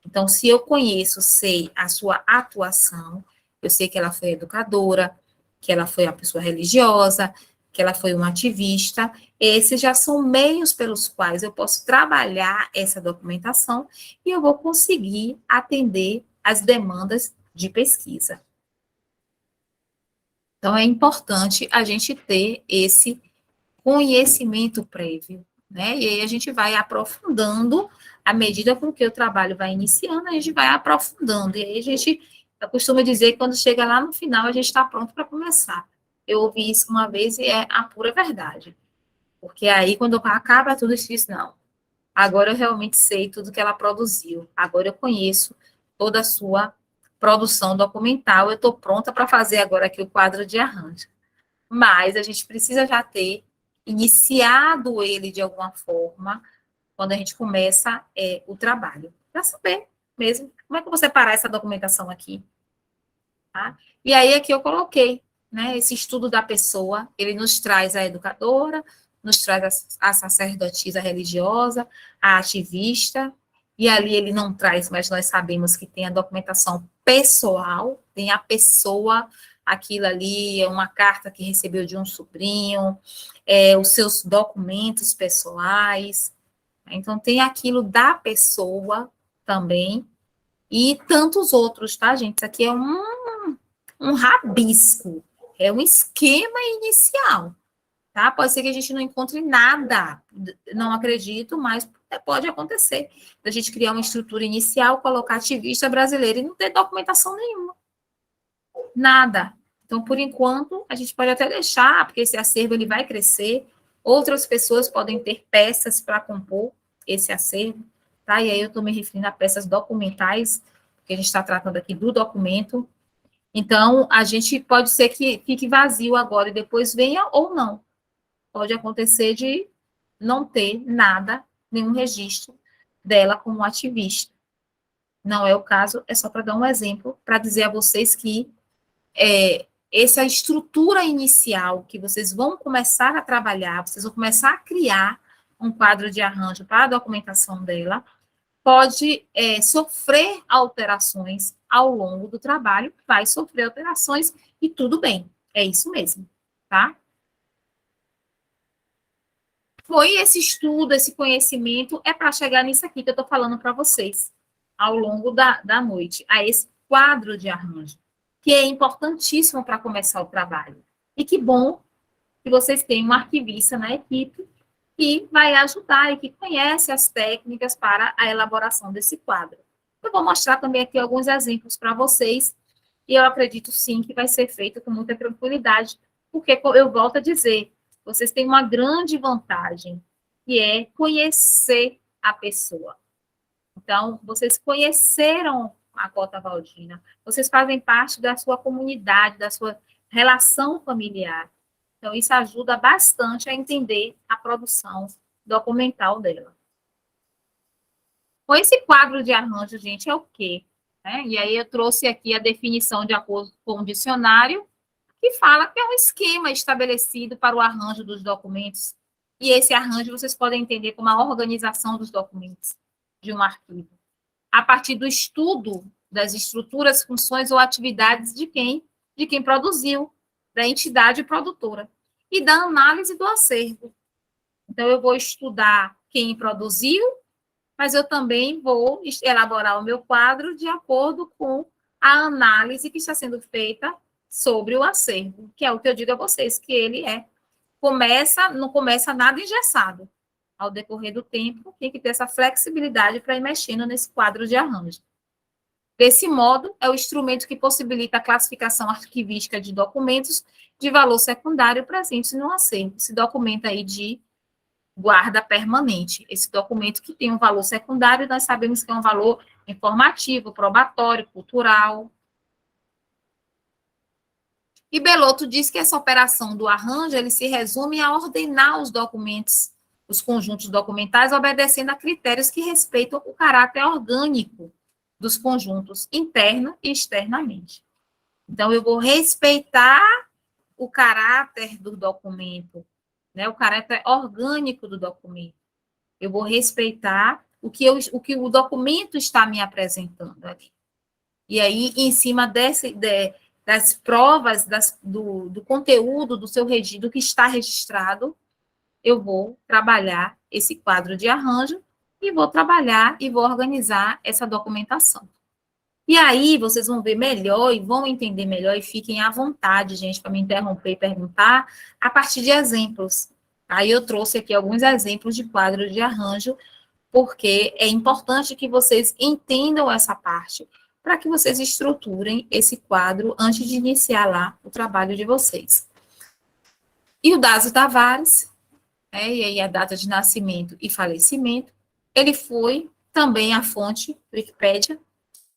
Então, se eu conheço, sei a sua atuação, eu sei que ela foi educadora, que ela foi uma pessoa religiosa, que ela foi uma ativista. Esses já são meios pelos quais eu posso trabalhar essa documentação e eu vou conseguir atender as demandas de pesquisa. Então, é importante a gente ter esse conhecimento prévio, né? E aí a gente vai aprofundando à medida com que o trabalho vai iniciando, a gente vai aprofundando. E aí eu costumo dizer que quando chega lá no final, a gente está pronto para começar. Eu ouvi isso uma vez e é a pura verdade. Porque aí, quando acaba tudo, eu disse, não, agora eu realmente sei tudo que ela produziu, agora eu conheço toda a sua produção documental, eu estou pronta para fazer agora aqui o quadro de arranjo. Mas a gente precisa já ter iniciado ele de alguma forma, quando a gente começa o trabalho, para saber mesmo como é que eu vou separar essa documentação aqui. Tá? E aí aqui eu coloquei, né, esse estudo da pessoa, ele nos traz a educadora, nos traz a sacerdotisa religiosa, a ativista, e ali ele não traz, mas nós sabemos que tem a documentação pessoal, tem a pessoa, aquilo ali é uma carta que recebeu de um sobrinho, os seus documentos pessoais, então tem aquilo da pessoa também, e tantos outros, tá, gente? Isso aqui é um rabisco, é um esquema inicial, tá? Pode ser que a gente não encontre nada, não acredito, mas pode acontecer. A gente criar uma estrutura inicial, colocar ativista brasileiro e não ter documentação nenhuma. Nada. Então, por enquanto, a gente pode até deixar, porque esse acervo ele vai crescer, outras pessoas podem ter peças para compor esse acervo, tá? E aí eu estou me referindo a peças documentais, porque a gente está tratando aqui do documento. Então, a gente pode ser que fique vazio agora e depois venha ou não. Pode acontecer de não ter nada, nenhum registro dela como ativista. Não é o caso, é só para dar um exemplo, para dizer a vocês que essa estrutura inicial que vocês vão começar a trabalhar, vocês vão começar a criar um quadro de arranjo para a documentação dela, pode sofrer alterações ao longo do trabalho, vai sofrer alterações e tudo bem, é isso mesmo, tá? Foi esse estudo, esse conhecimento, é para chegar nisso aqui que eu estou falando para vocês, ao longo da noite, a esse quadro de arranjo, que é importantíssimo para começar o trabalho. E que bom que vocês têm um arquivista na equipe que vai ajudar e que conhece as técnicas para a elaboração desse quadro. Eu vou mostrar também aqui alguns exemplos para vocês, e eu acredito sim que vai ser feito com muita tranquilidade, porque eu volto a dizer, vocês têm uma grande vantagem, que é conhecer a pessoa. Então, vocês conheceram a Cota Valdina, vocês fazem parte da sua comunidade, da sua relação familiar. Então, isso ajuda bastante a entender a produção documental dela. Com esse quadro de arranjo, gente, é o quê? E aí eu trouxe aqui a definição de acordo com o dicionário, que fala que é um esquema estabelecido para o arranjo dos documentos. E esse arranjo vocês podem entender como a organização dos documentos de um arquivo, a partir do estudo das estruturas, funções ou atividades de quem produziu, da entidade produtora, e da análise do acervo. Então, eu vou estudar quem produziu, mas eu também vou elaborar o meu quadro de acordo com a análise que está sendo feita sobre o acervo, que é o que eu digo a vocês, que ele não começa nada engessado. Ao decorrer do tempo, tem que ter essa flexibilidade para ir mexendo nesse quadro de arranjo. Desse modo, é o instrumento que possibilita a classificação arquivística de documentos de valor secundário presentes no acervo. Esse documento aí de guarda permanente. Esse documento que tem um valor secundário, nós sabemos que é um valor informativo, probatório, cultural. E Belotto diz que essa operação do arranjo, ele se resume a ordenar os documentos, os conjuntos documentais, obedecendo a critérios que respeitam o caráter orgânico dos conjuntos, interna e externamente. Então, eu vou respeitar o caráter do documento, né, o caráter orgânico do documento. Eu vou respeitar o que o documento está me apresentando aqui. E aí, em cima das provas, do conteúdo do do que está registrado, eu vou trabalhar esse quadro de arranjo e vou trabalhar e vou organizar essa documentação. E aí, vocês vão ver melhor e vão entender melhor e fiquem à vontade, gente, para me interromper e perguntar a partir de exemplos. Aí eu trouxe aqui alguns exemplos de quadro de arranjo, porque é importante que vocês entendam essa parte, para que vocês estruturem esse quadro antes de iniciar lá o trabalho de vocês. Eudásio Tavares, e aí a data de nascimento e falecimento, ele foi também a fonte, Wikipédia,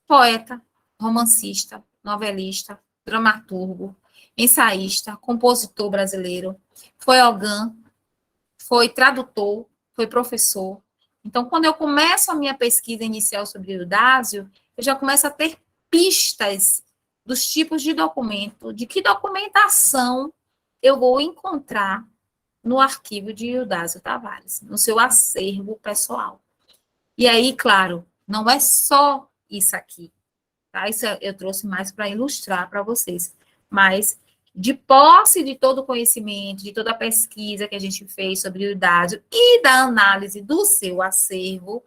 poeta, romancista, novelista, dramaturgo, ensaísta, compositor brasileiro, foi ogã, foi tradutor, foi professor. Então, quando eu começo a minha pesquisa inicial sobre Eudásio, eu já começo a ter pistas dos tipos de documento, de que documentação eu vou encontrar no arquivo de Eudásio Tavares, no seu acervo pessoal. E aí, claro, não é só isso aqui, tá? Isso eu trouxe mais para ilustrar para vocês, mas de posse de todo o conhecimento, de toda a pesquisa que a gente fez sobre o Eudásio e da análise do seu acervo,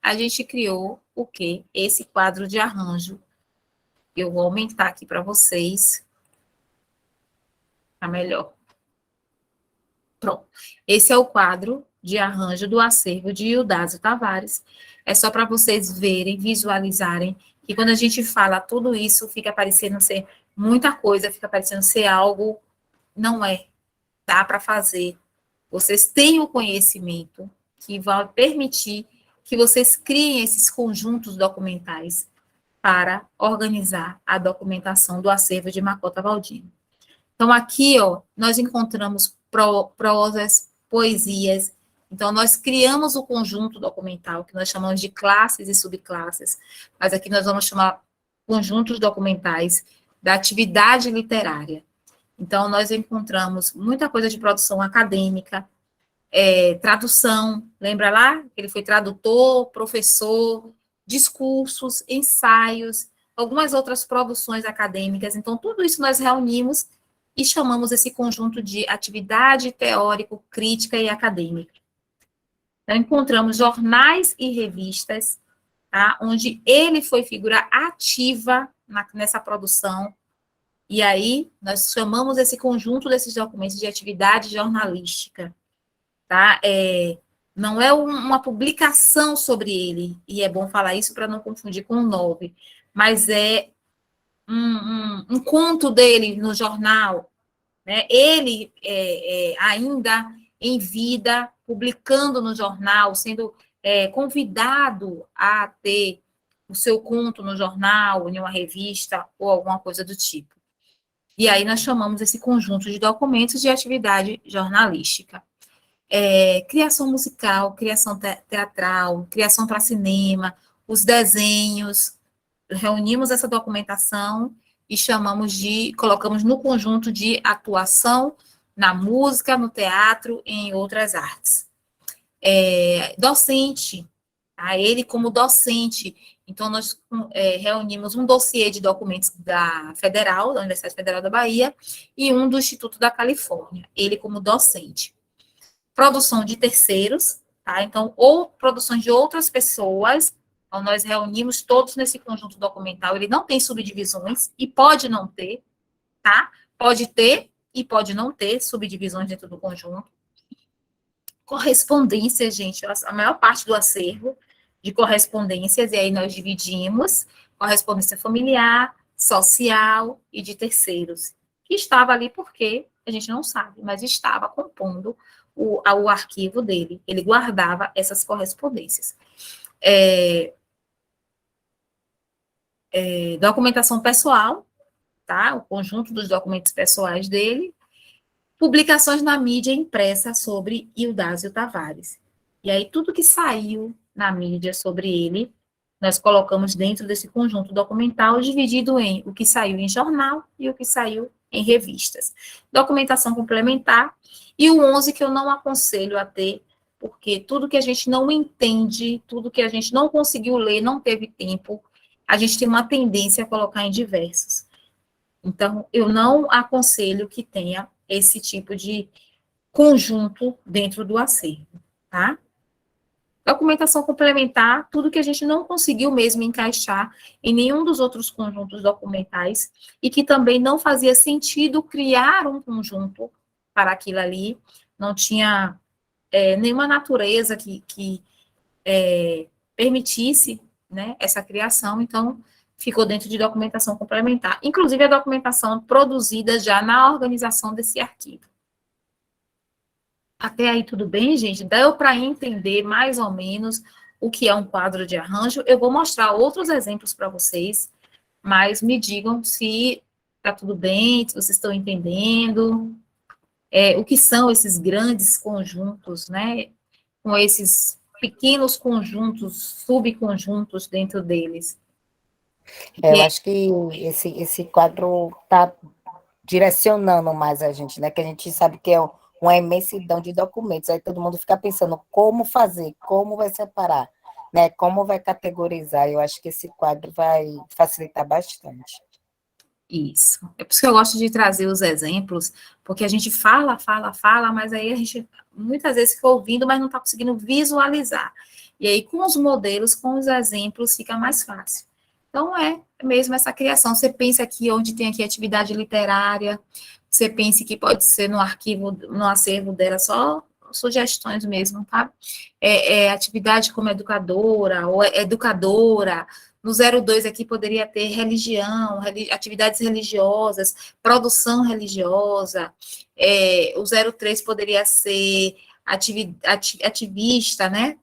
a gente criou o quê? Esse quadro de arranjo. Eu vou aumentar aqui para vocês. Tá melhor. Pronto. Esse é o quadro de arranjo do acervo de Eudásio Tavares. É só para vocês verem, visualizarem, que quando a gente fala tudo isso, fica parecendo ser muita coisa, fica parecendo ser algo, não é. Dá para fazer. Vocês têm o conhecimento que vai permitir que vocês criem esses conjuntos documentais para organizar a documentação do acervo de Makota Waldini. Então, aqui, ó, nós encontramos prosas, poesias. Então, nós criamos o conjunto documental, que nós chamamos de classes e subclasses, mas aqui nós vamos chamar conjuntos documentais da atividade literária. Então, nós encontramos muita coisa de produção acadêmica, tradução, lembra lá? Ele foi tradutor, professor, discursos, ensaios, algumas outras produções acadêmicas. Então, tudo isso nós reunimos e chamamos esse conjunto de atividade teórico, crítica e acadêmica. Então, encontramos jornais e revistas, tá? Onde ele foi figura ativa nessa produção, e aí nós chamamos esse conjunto desses documentos de atividade jornalística, tá? Não é uma publicação sobre ele, e é bom falar isso para não confundir com o 9, mas é um conto dele no jornal, né? Ele ainda em vida, publicando no jornal, sendo convidado a ter o seu conto no jornal, em uma revista, ou alguma coisa do tipo. E aí nós chamamos esse conjunto de documentos de atividade jornalística. Criação musical, criação teatral, criação para cinema, os desenhos, reunimos essa documentação e colocamos no conjunto de atuação na música, no teatro e em outras artes. Docente, ele como docente, então nós reunimos um dossiê de documentos da Universidade Federal da Bahia, e um do Instituto da Califórnia, ele como docente. Produção de terceiros, tá? Então, ou produções de outras pessoas. Então, nós reunimos todos nesse conjunto documental, ele não tem subdivisões, e pode não ter, tá? Pode ter e pode não ter subdivisões dentro do conjunto. Correspondência, gente, a maior parte do acervo de correspondências, e aí nós dividimos correspondência familiar, social e de terceiros, que estava ali porque a gente não sabe, mas estava compondo o arquivo dele, ele guardava essas correspondências. Documentação pessoal, tá? O conjunto dos documentos pessoais dele, publicações na mídia impressa sobre Eudásio Tavares. E aí, tudo que saiu na mídia sobre ele, nós colocamos dentro desse conjunto documental, dividido em o que saiu em jornal e o que saiu em revistas. Documentação complementar, e o 11 que eu não aconselho a ter, porque tudo que a gente não entende, tudo que a gente não conseguiu ler, não teve tempo, a gente tem uma tendência a colocar em diversos. Então, eu não aconselho que tenha esse tipo de conjunto dentro do acervo, tá? Documentação complementar, tudo que a gente não conseguiu mesmo encaixar em nenhum dos outros conjuntos documentais e que também não fazia sentido criar um conjunto para aquilo ali, não tinha nenhuma natureza que permitisse, né, essa criação, então ficou dentro de documentação complementar, inclusive a documentação produzida já na organização desse arquivo. Até aí tudo bem, gente? Deu para entender mais ou menos o que é um quadro de arranjo. Eu vou mostrar outros exemplos para vocês, mas me digam se está tudo bem, se vocês estão entendendo, o que são esses grandes conjuntos, né? Com esses pequenos conjuntos, subconjuntos dentro deles. Eu acho que esse quadro está direcionando mais a gente, né? Que a gente sabe que é uma imensidão de documentos. Aí todo mundo fica pensando como fazer, como vai separar, né? Como vai categorizar. Eu acho que esse quadro vai facilitar bastante. Isso. É por isso que eu gosto de trazer os exemplos, porque a gente fala, mas aí a gente muitas vezes fica ouvindo, mas não está conseguindo visualizar. E aí, com os modelos, com os exemplos, fica mais fácil. Então, é mesmo essa criação. Você pensa aqui onde tem aqui atividade literária, você pensa que pode ser no arquivo, no acervo dela, só sugestões mesmo, tá? Atividade como educadora, ou educadora. No 02 aqui poderia ter religião, atividades religiosas, produção religiosa. O 03 poderia ser ativista, né?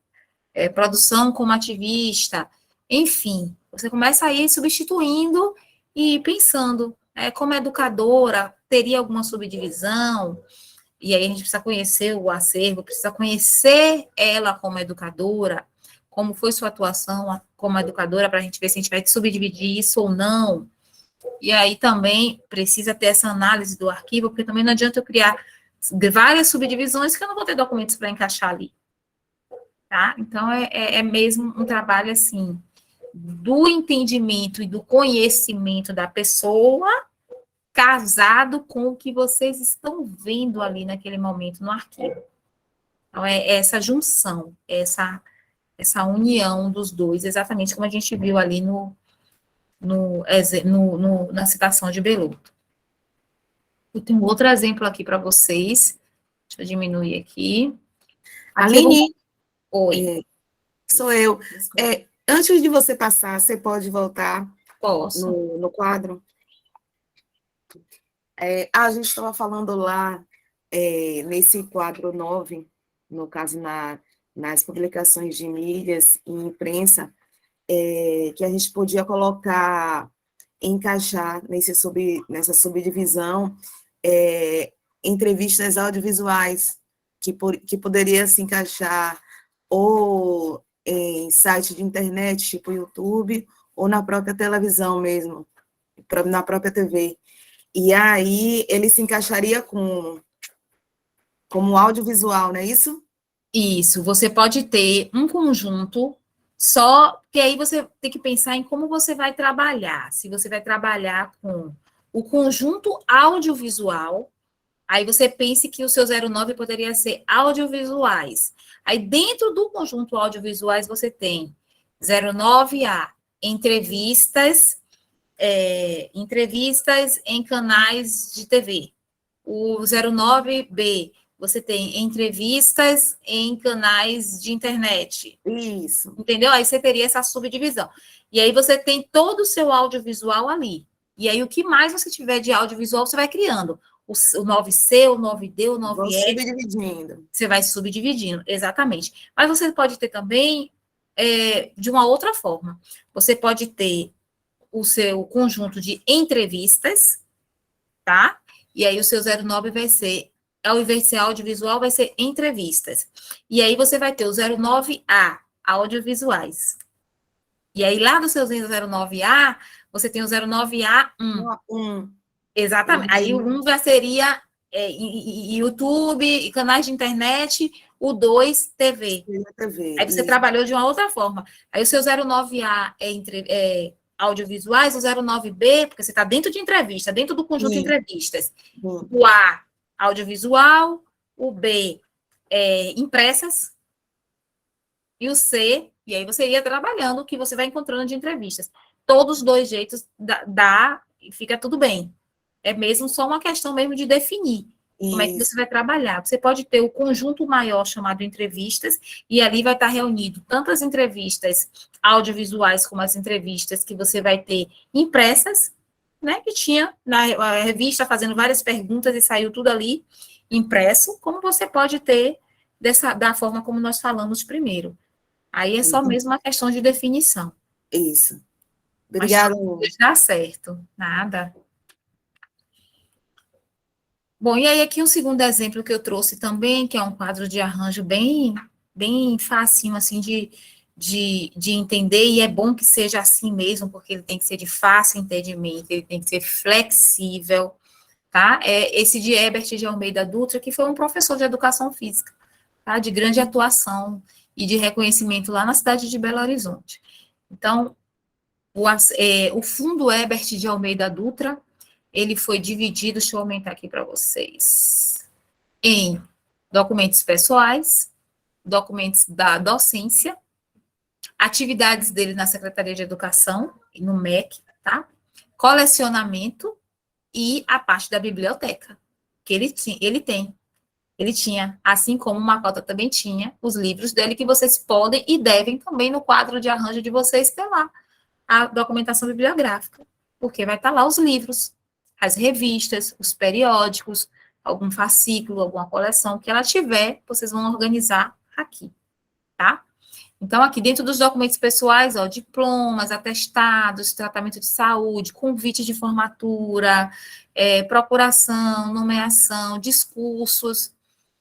Produção como ativista. Enfim, você começa aí substituindo e pensando, como educadora, teria alguma subdivisão? E aí a gente precisa conhecer o acervo, precisa conhecer ela como educadora, como foi sua atuação como educadora, para a gente ver se a gente vai subdividir isso ou não. E aí também precisa ter essa análise do arquivo, porque também não adianta eu criar várias subdivisões que eu não vou ter documentos para encaixar ali. Tá? Então, é mesmo um trabalho, assim, do entendimento e do conhecimento da pessoa, casado com o que vocês estão vendo ali naquele momento no arquivo. Então, é essa junção, essa união dos dois, exatamente como a gente viu ali na citação de Beloto. Eu tenho outro exemplo aqui para vocês. Deixa eu diminuir aqui. Aline, Oi. Sou eu. Antes de você passar, você pode voltar Posso. no quadro? A gente estava falando lá, nesse quadro 9, no caso, nas publicações de mídias e imprensa, que a gente podia colocar, encaixar nessa subdivisão, entrevistas audiovisuais, que poderia se encaixar ou em site de internet, tipo YouTube, ou na própria televisão mesmo, na própria TV. E aí ele se encaixaria como audiovisual, não é isso? Isso, você pode ter um conjunto só, que aí você tem que pensar em como você vai trabalhar. Se você vai trabalhar com o conjunto audiovisual, aí você pense que o seu 09 poderia ser audiovisuais. Aí dentro do conjunto audiovisuais você tem 09A, entrevistas em canais de TV. O 09B, você tem entrevistas em canais de internet. Isso. Entendeu? Aí você teria essa subdivisão. E aí você tem todo o seu audiovisual ali. E aí o que mais você tiver de audiovisual, você vai criando. O 9C, o 9D, o 9E. Vou subdividindo. Você vai subdividindo, exatamente. Mas você pode ter também de uma outra forma. Você pode ter o seu conjunto de entrevistas, tá? E aí o seu 09 vai ser, ao invés de ser audiovisual, vai ser entrevistas. E aí você vai ter o 09A, audiovisuais. E aí lá do seu 09A, você tem o 09A1. Exatamente. Aí o 1 já seria YouTube, canais de internet, o 2, TV. TV. Aí você trabalhou de uma outra forma. Aí o seu 09A é audiovisuais, o 09B, porque você está dentro de entrevista, dentro do conjunto de Sim. entrevistas. Sim. O A, audiovisual, o B, impressas, e o C, e aí você ia trabalhando o que você vai encontrando de entrevistas. Todos os dois jeitos dá e fica tudo bem. É mesmo só uma questão mesmo de definir como é que você Isso. vai trabalhar. Você pode ter o conjunto maior chamado entrevistas, e ali vai estar reunido tanto as entrevistas audiovisuais como as entrevistas que você vai ter impressas, né, que tinha na revista fazendo várias perguntas e saiu tudo ali impresso, como você pode ter da forma como nós falamos primeiro. Aí é só mesmo uma questão de definição. Isso. Mas Obrigada. dá certo. Nada. Bom, e aí aqui um segundo exemplo que eu trouxe também, que é um quadro de arranjo bem facinho, assim, de entender, e é bom que seja assim mesmo, porque ele tem que ser de fácil entendimento, ele tem que ser flexível, tá? É esse de Herbert de Almeida Dutra, que foi um professor de educação física, tá? De grande atuação e de reconhecimento lá na cidade de Belo Horizonte. Então, o fundo Herbert de Almeida Dutra, ele foi dividido, deixa eu aumentar aqui para vocês, em documentos pessoais, documentos da docência, atividades dele na Secretaria de Educação, no MEC, tá? Colecionamento e a parte da biblioteca, que ele tinha, assim como o Macota também tinha, os livros dele que vocês podem e devem também no quadro de arranjo de vocês ter lá a documentação bibliográfica, porque vai estar lá os livros, as revistas, os periódicos, algum fascículo, alguma coleção que ela tiver, vocês vão organizar aqui, tá? Então, aqui dentro dos documentos pessoais, ó, diplomas, atestados, tratamento de saúde, convite de formatura, procuração, nomeação, discursos,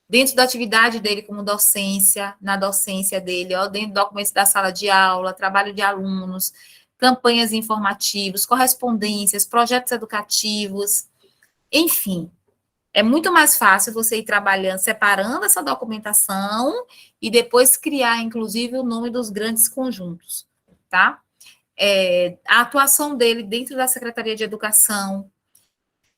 dentro da atividade dele como docência, na docência dele, ó, dentro do documentos da sala de aula, trabalho de alunos, campanhas informativas, correspondências, projetos educativos, enfim. É muito mais fácil você ir trabalhando, separando essa documentação e depois criar, inclusive, o nome dos grandes conjuntos, tá? A atuação dele dentro da Secretaria de Educação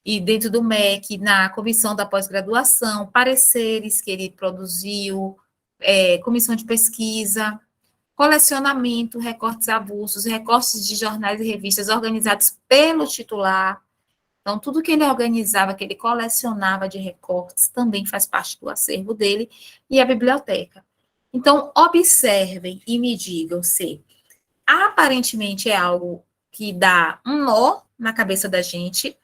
e dentro do MEC, na comissão da pós-graduação, pareceres que ele produziu, comissão de pesquisa, colecionamento, recortes avulsos, recortes de jornais e revistas organizados pelo titular. Então, tudo que ele organizava, que ele colecionava de recortes, também faz parte do acervo dele, e a biblioteca. Então, observem e me digam se aparentemente é algo que dá um nó na cabeça da gente,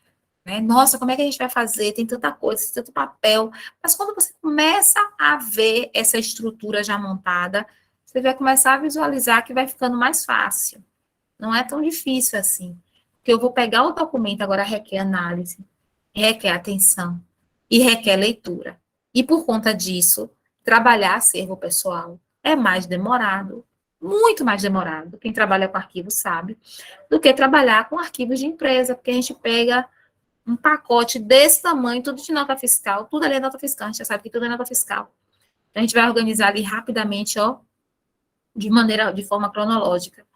né? Nossa, como é que a gente vai fazer? Tem tanta coisa, tem tanto papel. Mas quando você começa a ver essa estrutura já montada, você vai começar a visualizar que vai ficando mais fácil. Não é tão difícil assim. Porque eu vou pegar o documento, agora requer análise, requer atenção e requer leitura. E por conta disso, trabalhar acervo pessoal é mais demorado, muito mais demorado, quem trabalha com arquivo sabe, do que trabalhar com arquivos de empresa, porque a gente pega um pacote desse tamanho, tudo de nota fiscal, tudo ali é nota fiscal, a gente já sabe que tudo é nota fiscal. Então, a gente vai organizar ali rapidamente, ó, de forma cronológica.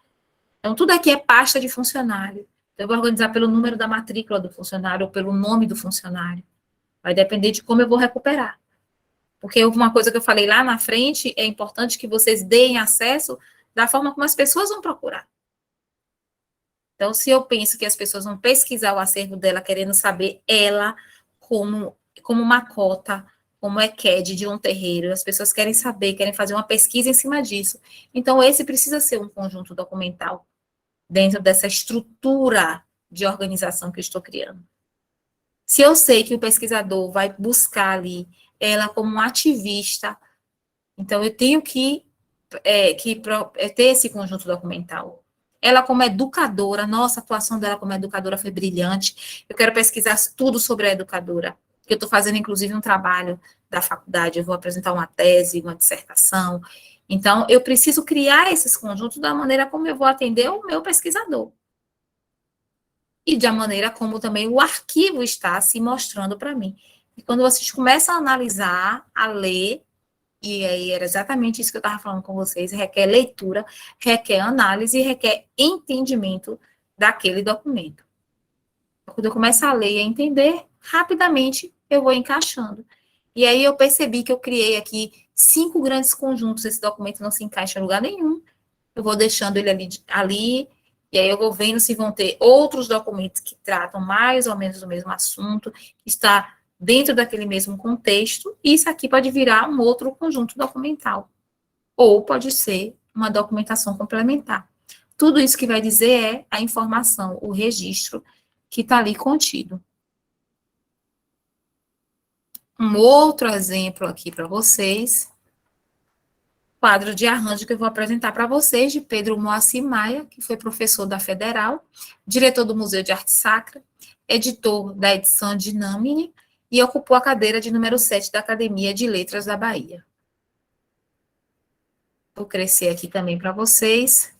Então, tudo aqui é pasta de funcionário. Então, eu vou organizar pelo número da matrícula do funcionário ou pelo nome do funcionário. Vai depender de como eu vou recuperar. Porque uma coisa que eu falei lá na frente, é importante que vocês deem acesso da forma como as pessoas vão procurar. Então, se eu penso que as pessoas vão pesquisar o acervo dela, querendo saber ela como uma cota, como é CAD de um terreiro, as pessoas querem saber, querem fazer uma pesquisa em cima disso. Então, esse precisa ser um conjunto documental dentro dessa estrutura de organização que eu estou criando. Se eu sei que o pesquisador vai buscar ali ela como um ativista, então eu tenho que ter esse conjunto documental. Ela como educadora, nossa, a atuação dela como educadora foi brilhante. Eu quero pesquisar tudo sobre a educadora, porque eu estou fazendo, inclusive, um trabalho da faculdade, eu vou apresentar uma tese, uma dissertação. Então, eu preciso criar esses conjuntos da maneira como eu vou atender o meu pesquisador. E da maneira como também o arquivo está se mostrando para mim. E quando vocês começam a analisar, a ler, e aí era exatamente isso que eu estava falando com vocês, requer leitura, requer análise e requer entendimento daquele documento. Quando eu começo a ler e a entender, rapidamente eu vou encaixando. E aí eu percebi que eu criei aqui 5 grandes conjuntos, esse documento não se encaixa em lugar nenhum, eu vou deixando ele ali, e aí eu vou vendo se vão ter outros documentos que tratam mais ou menos do mesmo assunto, que está dentro daquele mesmo contexto, e isso aqui pode virar um outro conjunto documental, ou pode ser uma documentação complementar. Tudo isso que vai dizer é a informação, o registro que está ali contido. Um outro exemplo aqui para vocês, quadro de arranjo que eu vou apresentar para vocês, de Pedro Moacir Maia, que foi professor da Federal, diretor do Museu de Arte Sacra, editor da edição de Namini, e ocupou a cadeira de número 7 da Academia de Letras da Bahia. Vou crescer aqui também para vocês.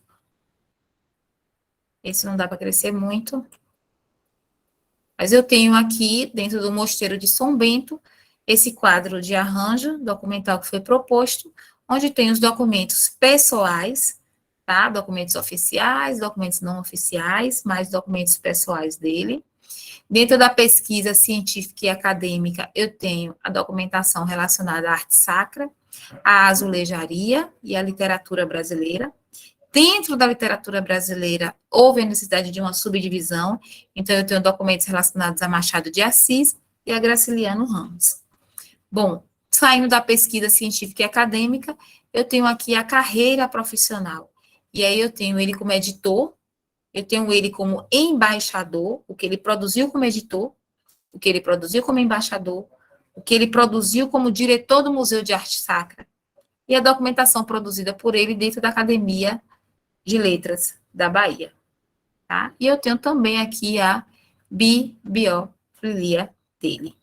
Esse não dá para crescer muito. Mas eu tenho aqui, dentro do Mosteiro de São Bento, esse quadro de arranjo documental que foi proposto, onde tem os documentos pessoais, tá? Documentos oficiais, documentos não oficiais, mais documentos pessoais dele. Dentro da pesquisa científica e acadêmica, eu tenho a documentação relacionada à arte sacra, à azulejaria e à literatura brasileira. Dentro da literatura brasileira, houve a necessidade de uma subdivisão, então eu tenho documentos relacionados a Machado de Assis e a Graciliano Ramos. Bom, saindo da pesquisa científica e acadêmica, eu tenho aqui a carreira profissional. E aí eu tenho ele como editor, eu tenho ele como embaixador, o que ele produziu como editor, o que ele produziu como embaixador, o que ele produziu como diretor do Museu de Arte Sacra, e a documentação produzida por ele dentro da Academia de Letras da Bahia, tá? E eu tenho também aqui a bibliofilia dele,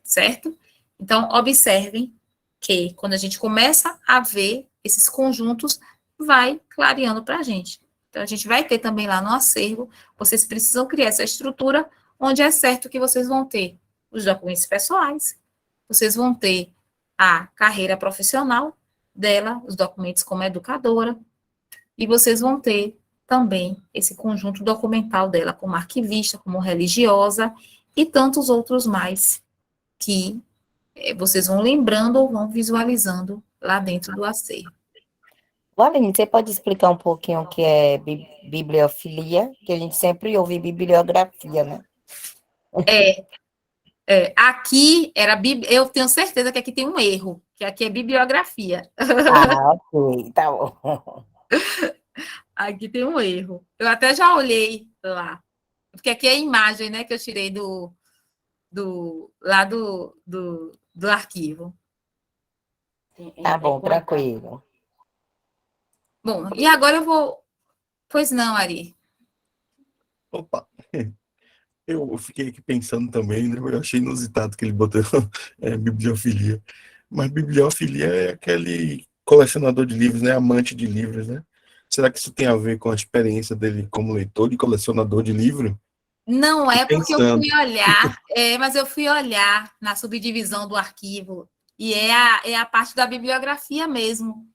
certo? Então, observem que quando a gente começa a ver esses conjuntos, vai clareando para a gente. Então, a gente vai ter também lá no acervo, vocês precisam criar essa estrutura, onde é certo que vocês vão ter os documentos pessoais, vocês vão ter a carreira profissional dela, os documentos como educadora, e vocês vão ter também esse conjunto documental dela como arquivista, como religiosa, e tantos outros mais que vocês vão lembrando ou vão visualizando lá dentro do acervo. Aline, você pode explicar um pouquinho o que é bibliofilia? Que a gente sempre ouve bibliografia, né? Aqui era, eu tenho certeza que aqui tem um erro, que aqui é bibliografia. Ah, ok, tá bom. Aqui tem um erro. Eu até já olhei lá, porque aqui é a imagem, né, que eu tirei lá do arquivo. Tá bom, tranquilo. Bom, e agora eu vou... Pois não, Ari. Opa, eu fiquei aqui pensando também, né? Eu achei inusitado que ele botou bibliofilia. Mas bibliofilia é aquele colecionador de livros, né? Amante de livros, né? Será que isso tem a ver com a experiência dele como leitor e colecionador de livro? Não é porque eu Pensando. fui olhar, mas eu fui olhar na subdivisão do arquivo, e é a parte da bibliografia mesmo.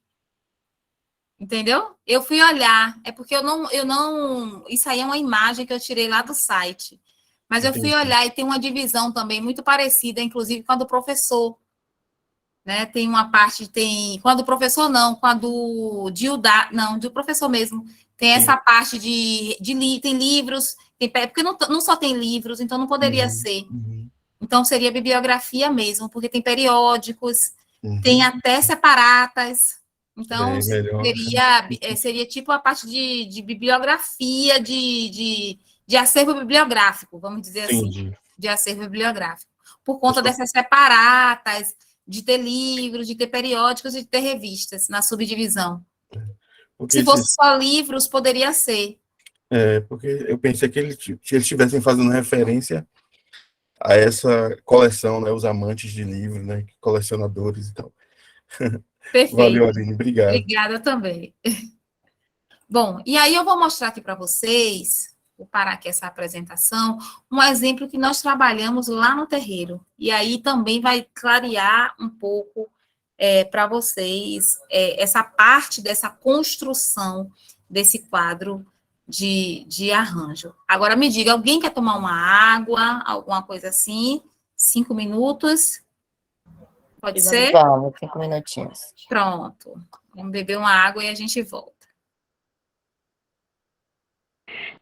Entendeu? Eu fui olhar, é porque eu não, isso aí é uma imagem que eu tirei lá do site. Mas eu fui olhar e tem uma divisão também muito parecida, inclusive com a do professor. Né? Tem uma parte, quando o professor não, quando não, do professor mesmo. Tem essa parte tem livros, porque não só tem livros, então não poderia ser. Então seria bibliografia mesmo, porque tem periódicos, tem até separatas. Então, seria tipo a parte de bibliografia, de acervo bibliográfico, vamos dizer assim, de acervo bibliográfico. Por conta dessas separatas, de ter livros, de ter periódicos e de ter revistas na subdivisão. Se fosse só livros, poderia ser. Porque eu pensei que eles estivessem fazendo referência a essa coleção, né? Os amantes de livros, né? Colecionadores e tal. Perfeito. Valeu, Aline, obrigado. Obrigada também. Bom, e aí eu vou mostrar aqui para vocês, vou parar aqui essa apresentação, um exemplo que nós trabalhamos lá no terreiro. E aí também vai clarear um pouco para vocês essa parte dessa construção desse quadro de arranjo. Agora me diga, alguém quer tomar uma água, alguma coisa assim? 5 minutos? Pode ser? Vamos, 5 minutinhos. Pronto. Vamos beber uma água e a gente volta.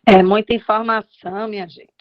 É muita informação, minha gente.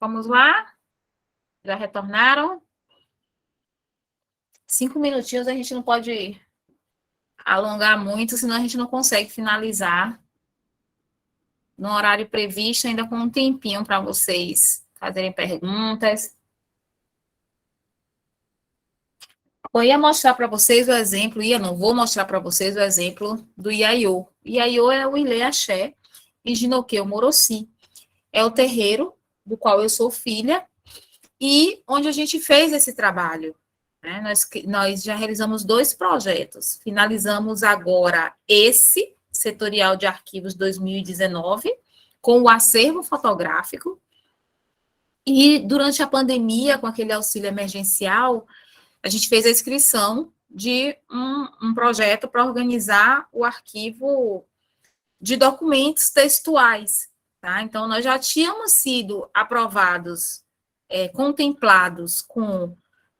Vamos lá? Já retornaram? 5 minutinhos, a gente não pode alongar muito, senão a gente não consegue finalizar no horário previsto, ainda com um tempinho para vocês fazerem perguntas. Eu ia mostrar para vocês o exemplo, não vou mostrar para vocês o exemplo do Iaiô. Iaiô é o Ilê Axé e Jinoqueu Morossi. É o terreiro do qual eu sou filha e onde a gente fez esse trabalho. Né? Nós já realizamos 2 projetos. Finalizamos agora esse setorial de arquivos 2019 com o acervo fotográfico e durante a pandemia, com aquele auxílio emergencial, a gente fez a inscrição de um projeto para organizar o arquivo de documentos textuais. Tá? Então, nós já tínhamos sido aprovados, contemplados com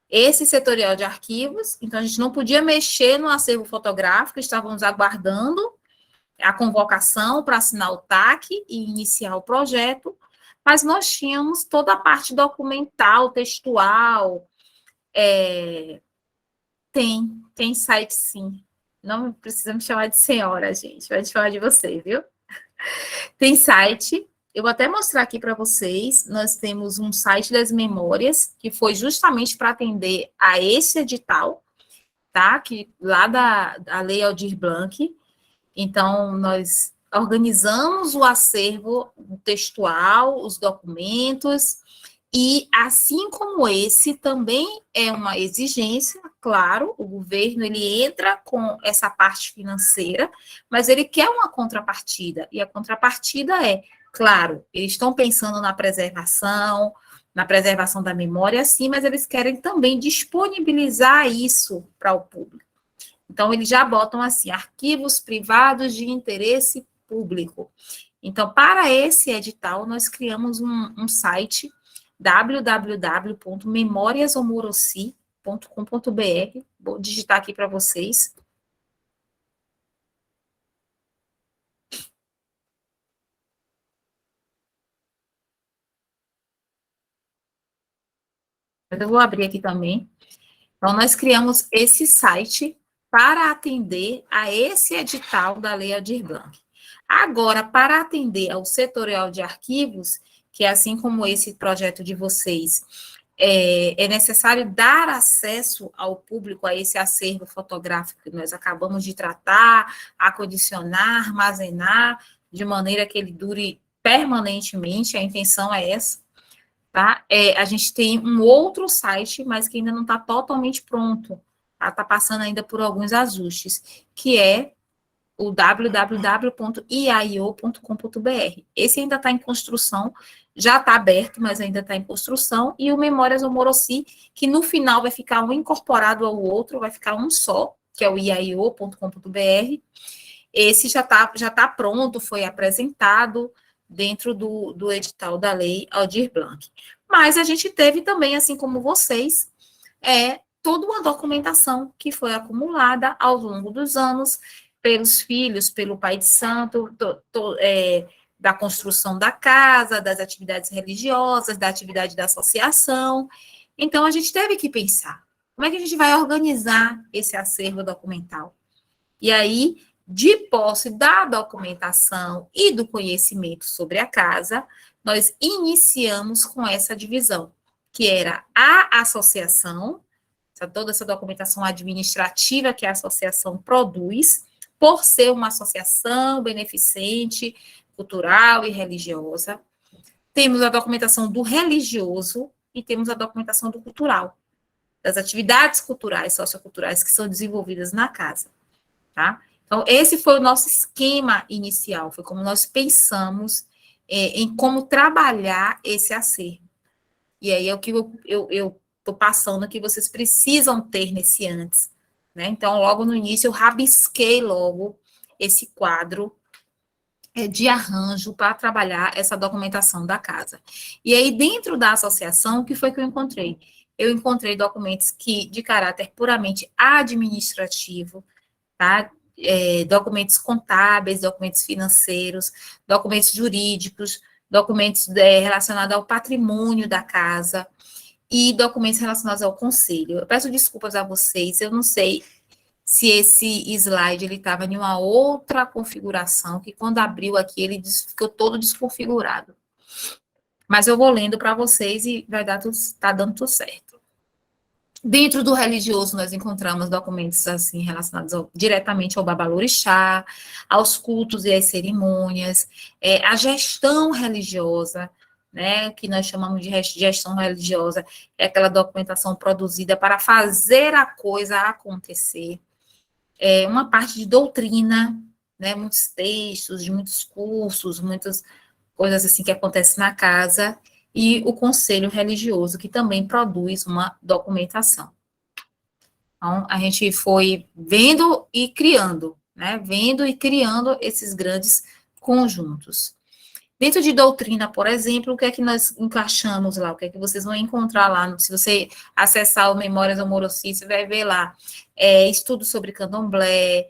esse setorial de arquivos, então a gente não podia mexer no acervo fotográfico, estávamos aguardando a convocação para assinar o TAC e iniciar o projeto, mas nós tínhamos toda a parte documental, textual, tem site sim. Não precisa me chamar de senhora, gente. Vai chamar de você, viu? Tem site. Eu vou até mostrar aqui para vocês. Nós temos um site das memórias, que foi justamente para atender a esse edital, tá? Que lá da Lei Aldir Blanc. Então, nós organizamos o acervo textual, os documentos. E, assim como esse, também é uma exigência, claro, o governo, ele entra com essa parte financeira, mas ele quer uma contrapartida, e a contrapartida claro, eles estão pensando na preservação da memória, sim, mas eles querem também disponibilizar isso para o público. Então, eles já botam assim, arquivos privados de interesse público. Então, para esse edital, nós criamos um site www.memoriasomorossi.com.br. Vou digitar aqui para vocês. Eu vou abrir aqui também. Então, nós criamos esse site para atender a esse edital da Lei Aldir Blanc. Agora, para atender ao setorial de arquivos, que assim como esse projeto de vocês, é necessário dar acesso ao público a esse acervo fotográfico que nós acabamos de tratar, acondicionar, armazenar, de maneira que ele dure permanentemente, a intenção é essa, tá? A gente tem um outro site, mas que ainda não está totalmente pronto, tá? Está passando ainda por alguns ajustes, que é o www.iaio.com.br. Esse ainda está em construção, já está aberto, mas ainda está em construção, e o Memórias Omorossi, que no final vai ficar um incorporado ao outro, vai ficar um só, que é o iaio.com.br. Esse já tá pronto, foi apresentado dentro do edital da Lei Aldir Blanc. Mas a gente teve também, assim como vocês, toda uma documentação que foi acumulada ao longo dos anos, pelos filhos, pelo pai de santo, da construção da casa, das atividades religiosas, da atividade da associação. Então, a gente teve que pensar, como é que a gente vai organizar esse acervo documental? E aí, de posse da documentação e do conhecimento sobre a casa, nós iniciamos com essa divisão, que era a associação, toda essa documentação administrativa que a associação produz, por ser uma associação beneficente, cultural e religiosa. Temos a documentação do religioso e temos a documentação do cultural, das atividades culturais, socioculturais que são desenvolvidas na casa, tá? Então, esse foi o nosso esquema inicial, foi como nós pensamos em como trabalhar esse acervo. E aí é o que eu estou passando, que vocês precisam ter nesse antes, né? Então, logo no início, eu rabisquei logo esse quadro de arranjo para trabalhar essa documentação da casa. E aí, dentro da associação, o que foi que eu encontrei? Eu encontrei documentos de caráter puramente administrativo, tá? Documentos contábeis, documentos financeiros, documentos jurídicos, documentos relacionados ao patrimônio da casa e documentos relacionados ao conselho. Eu peço desculpas a vocês, eu não sei se esse slide ele estava em uma outra configuração, que quando abriu aqui ele ficou todo desconfigurado. Mas eu vou lendo para vocês e vai dar tudo, tá dando tudo certo. Dentro do religioso, nós encontramos documentos assim relacionados diretamente ao babalorixá, aos cultos e às cerimônias, a gestão religiosa, né, que nós chamamos de gestão religiosa, é aquela documentação produzida para fazer a coisa acontecer. Uma parte de doutrina, né, muitos textos, de muitos cursos, muitas coisas assim que acontecem na casa, e o conselho religioso, que também produz uma documentação. Então, a gente foi vendo e criando, né? Vendo e criando esses grandes conjuntos. Dentro de doutrina, por exemplo, o que é que nós encaixamos lá? O que é que vocês vão encontrar lá? Se você acessar o Memórias do Moroci, você vai ver lá estudos sobre candomblé,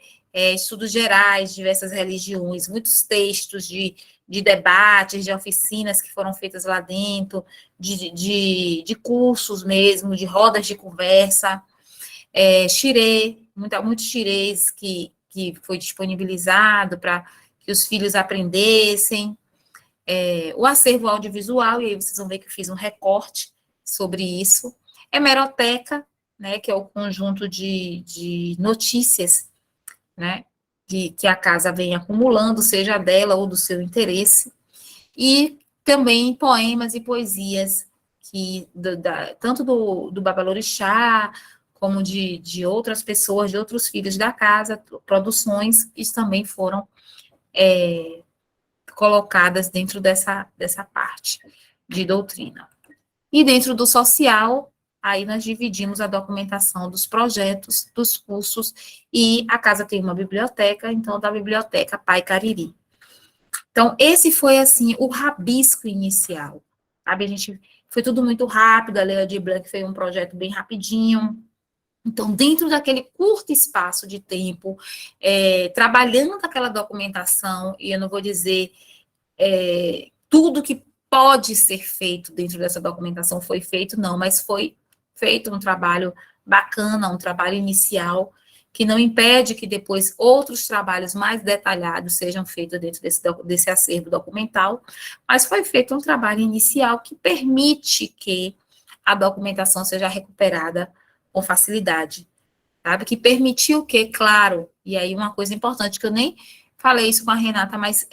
estudos gerais de diversas religiões, muitos textos de debates, de oficinas que foram feitas lá dentro, de cursos mesmo, de rodas de conversa, xirê, muitos xirês que foi disponibilizado para que os filhos aprendessem, o acervo audiovisual, e aí vocês vão ver que eu fiz um recorte sobre isso, hemeroteca, né, que é o conjunto de notícias, né, que a casa vem acumulando, seja dela ou do seu interesse, e também poemas e poesias, tanto do babalorixá, como de outras pessoas, de outros filhos da casa, produções que também foram colocadas dentro dessa parte de doutrina. E dentro do social, aí nós dividimos a documentação dos projetos, dos cursos, e a casa tem uma biblioteca, então da biblioteca Pai Cariri. Então, esse foi, assim, o rabisco inicial, sabe? Foi tudo muito rápido, a Lei Aldir Blanc foi um projeto bem rapidinho. Então, dentro daquele curto espaço de tempo, trabalhando aquela documentação, e eu não vou dizer tudo que pode ser feito dentro dessa documentação foi feito, não, mas foi feito um trabalho bacana, um trabalho inicial, que não impede que depois outros trabalhos mais detalhados sejam feitos dentro desse acervo documental, mas foi feito um trabalho inicial que permite que a documentação seja recuperada com facilidade, sabe? Que permitiu o quê? Claro, e aí uma coisa importante que eu nem falei isso com a Renata, mas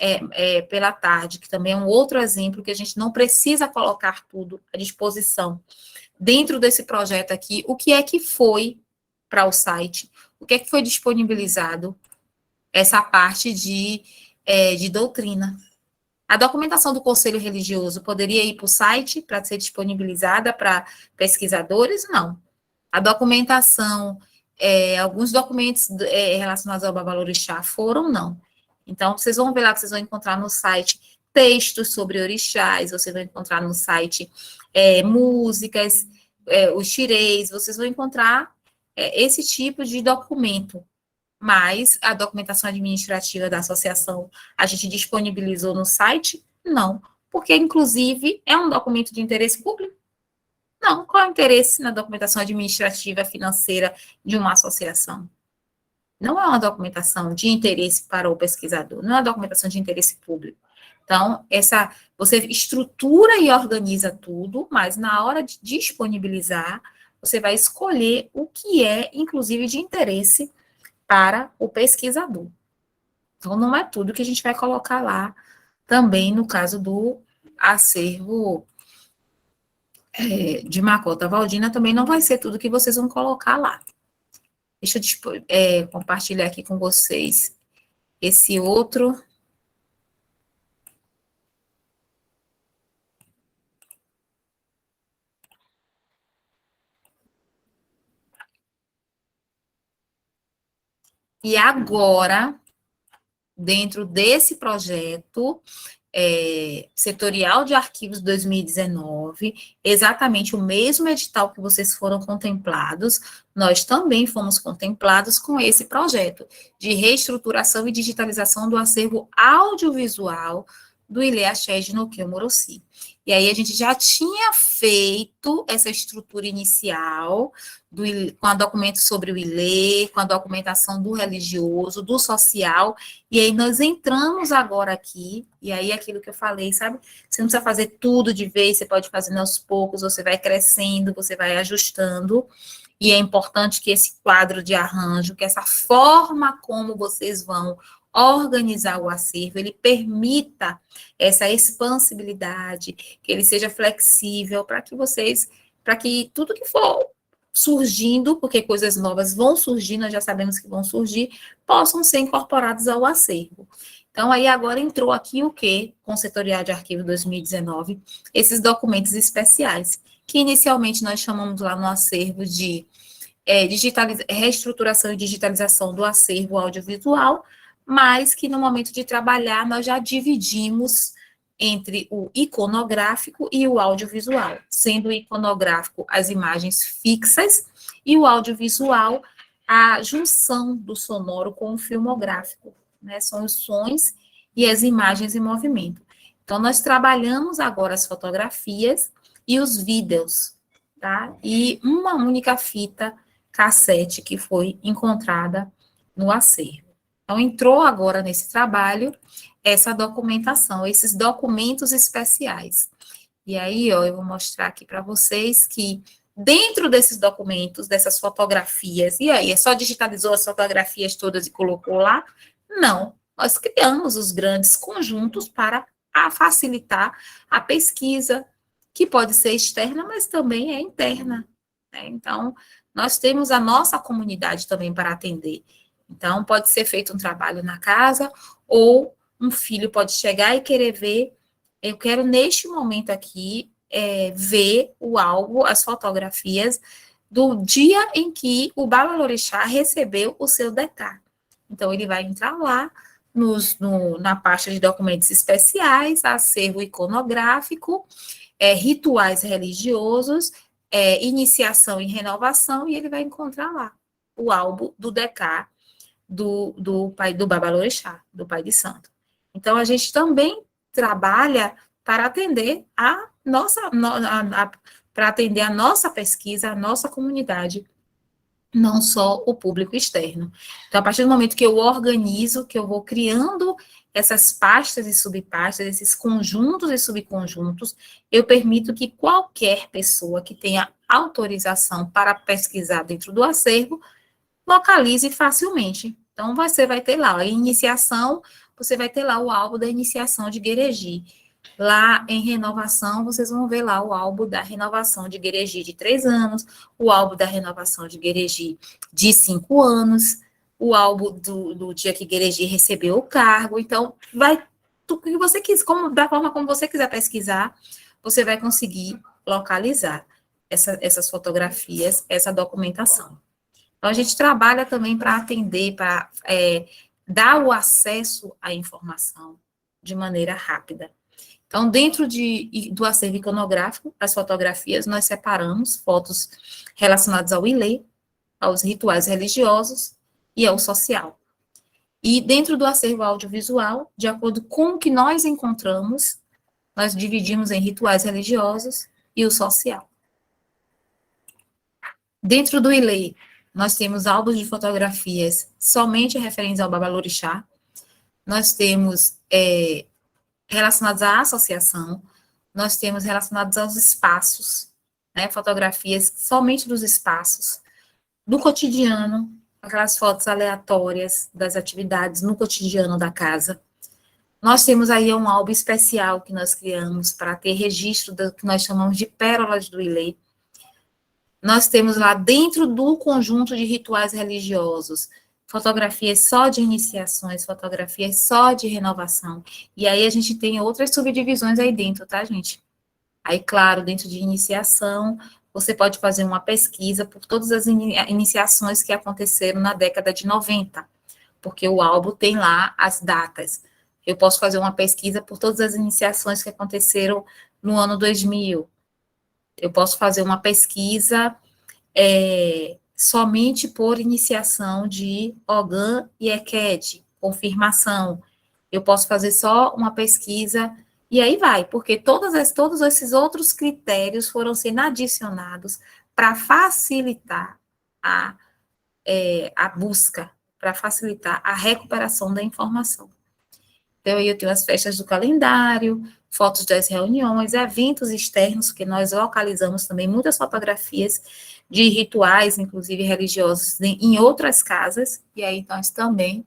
pela tarde, que também é um outro exemplo que a gente não precisa colocar tudo à disposição. Dentro desse projeto aqui, o que é que foi para o site? O que é que foi disponibilizado? Essa parte de doutrina. A documentação do Conselho Religioso poderia ir para o site para ser disponibilizada para pesquisadores? Não. A documentação, alguns documentos relacionados ao babalorixá foram? Não. Então, vocês vão ver lá que vocês vão encontrar no site textos sobre orixás, vocês vão encontrar no site músicas, os xirês, vocês vão encontrar esse tipo de documento. Mas a documentação administrativa da associação a gente disponibilizou no site? Não, porque, inclusive, é um documento de interesse público? Não, qual é o interesse na documentação administrativa financeira de uma associação? Não é uma documentação de interesse para o pesquisador, não é uma documentação de interesse público. Então, você estrutura e organiza tudo, mas na hora de disponibilizar, você vai escolher o que é, inclusive, de interesse para o pesquisador. Então, não é tudo que a gente vai colocar lá, também no caso do acervo de Macota Valdina, também não vai ser tudo que vocês vão colocar lá. Deixa eu compartilhar aqui com vocês esse outro. E agora, dentro desse projeto setorial de arquivos 2019, exatamente o mesmo edital que vocês foram contemplados, nós também fomos contemplados com esse projeto de reestruturação e digitalização do acervo audiovisual do Ilê Axé de Noqueu Moroci. E aí a gente já tinha feito essa estrutura inicial com a documento sobre o Ilê, com a documentação do religioso, do social, e aí nós entramos agora aqui, e aí aquilo que eu falei, sabe? Você não precisa fazer tudo de vez, você pode fazer aos poucos, você vai crescendo, você vai ajustando, e é importante que esse quadro de arranjo, que essa forma como vocês vão organizar o acervo, ele permita essa expansibilidade, que ele seja flexível, para que tudo que for surgindo, porque coisas novas vão surgir, nós já sabemos que vão surgir, possam ser incorporados ao acervo. Então, aí agora entrou aqui o quê? Com o Setorial de Arquivo 2019, esses documentos especiais, que inicialmente nós chamamos lá no acervo de reestruturação e digitalização do acervo audiovisual, mas que no momento de trabalhar nós já dividimos entre o iconográfico e o audiovisual, sendo o iconográfico as imagens fixas e o audiovisual a junção do sonoro com o filmográfico, né? São os sons e as imagens em movimento. Então, nós trabalhamos agora as fotografias e os vídeos, tá? E uma única fita cassete que foi encontrada no acervo. Então, entrou agora nesse trabalho essa documentação, esses documentos especiais. E aí, ó, eu vou mostrar aqui para vocês que dentro desses documentos, dessas fotografias, e aí, só digitalizou as fotografias todas e colocou lá? Não, nós criamos os grandes conjuntos para facilitar a pesquisa, que pode ser externa, mas também é interna, né? Então, nós temos a nossa comunidade também para atender. Então, pode ser feito um trabalho na casa, ou um filho pode chegar e querer ver, eu quero neste momento aqui, ver o álbum, as fotografias do dia em que o Babalorixá recebeu o seu DK. Então, ele vai entrar lá, na pasta de documentos especiais, acervo iconográfico, rituais religiosos, iniciação e renovação, e ele vai encontrar lá o álbum do DK do pai do Babalorixá, do Pai de Santo. Então, a gente também trabalha para atender a nossa pesquisa, a nossa comunidade, não só o público externo. Então, a partir do momento que eu organizo, que eu vou criando essas pastas e subpastas, esses conjuntos e subconjuntos, eu permito que qualquer pessoa que tenha autorização para pesquisar dentro do acervo, localize facilmente. Então, você vai ter lá a iniciação, você vai ter lá o álbum da iniciação de Guereji. Lá em renovação, vocês vão ver lá o álbum da renovação de Guereji de 3 anos, o álbum da renovação de Guereji de 5 anos, o álbum do dia que Guereji recebeu o cargo. Então, tudo que você quiser, da forma como você quiser pesquisar, você vai conseguir localizar essas fotografias, essa documentação. Então, a gente trabalha também para atender, para dar o acesso à informação de maneira rápida. Então, dentro do acervo iconográfico, as fotografias, nós separamos fotos relacionadas ao Ilê, aos rituais religiosos e ao social. E dentro do acervo audiovisual, de acordo com o que nós encontramos, nós dividimos em rituais religiosos e o social. Dentro do Ilê, nós temos álbuns de fotografias somente referentes ao Babalorixá, nós temos relacionados à associação, nós temos relacionados aos espaços, né, fotografias somente dos espaços, do cotidiano, aquelas fotos aleatórias das atividades no cotidiano da casa. Nós temos aí um álbum especial que nós criamos para ter registro do que nós chamamos de pérolas do Ilê. Nós temos lá dentro do conjunto de rituais religiosos, fotografias só de iniciações, fotografias só de renovação. E aí a gente tem outras subdivisões aí dentro, tá, gente? Aí, claro, dentro de iniciação, você pode fazer uma pesquisa por todas as iniciações que aconteceram na década de 90, porque o álbum tem lá as datas. Eu posso fazer uma pesquisa por todas as iniciações que aconteceram no ano 2000. Eu posso fazer uma pesquisa somente por iniciação de Ogã e Eked, confirmação. eu posso fazer só uma pesquisa, e aí vai, porque todos esses outros critérios foram sendo adicionados para facilitar a busca, para facilitar a recuperação da informação. Então, aí eu tenho as festas do calendário, fotos das reuniões, eventos externos, que nós localizamos também muitas fotografias de rituais, inclusive religiosos, em outras casas, e aí nós também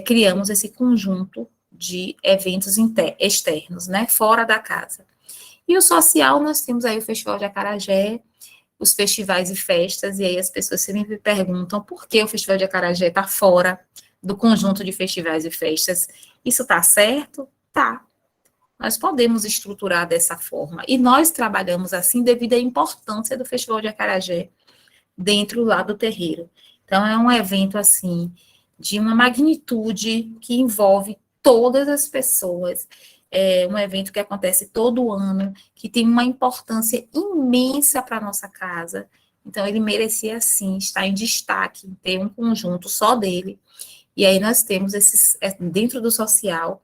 criamos esse conjunto de eventos externos, né, fora da casa. E o social, nós temos aí o Festival de Acarajé, os festivais e festas, e aí as pessoas sempre me perguntam por que o Festival de Acarajé está fora do conjunto de festivais e festas. Isso está certo? Tá. Nós podemos estruturar dessa forma, e nós trabalhamos assim devido à importância do Festival de Acarajé dentro lá do terreiro. Então, é um evento, assim, de uma magnitude que envolve todas as pessoas, é um evento que acontece todo ano, que tem uma importância imensa para a nossa casa, então ele merecia, sim, estar em destaque, ter um conjunto só dele, e aí nós temos dentro do social,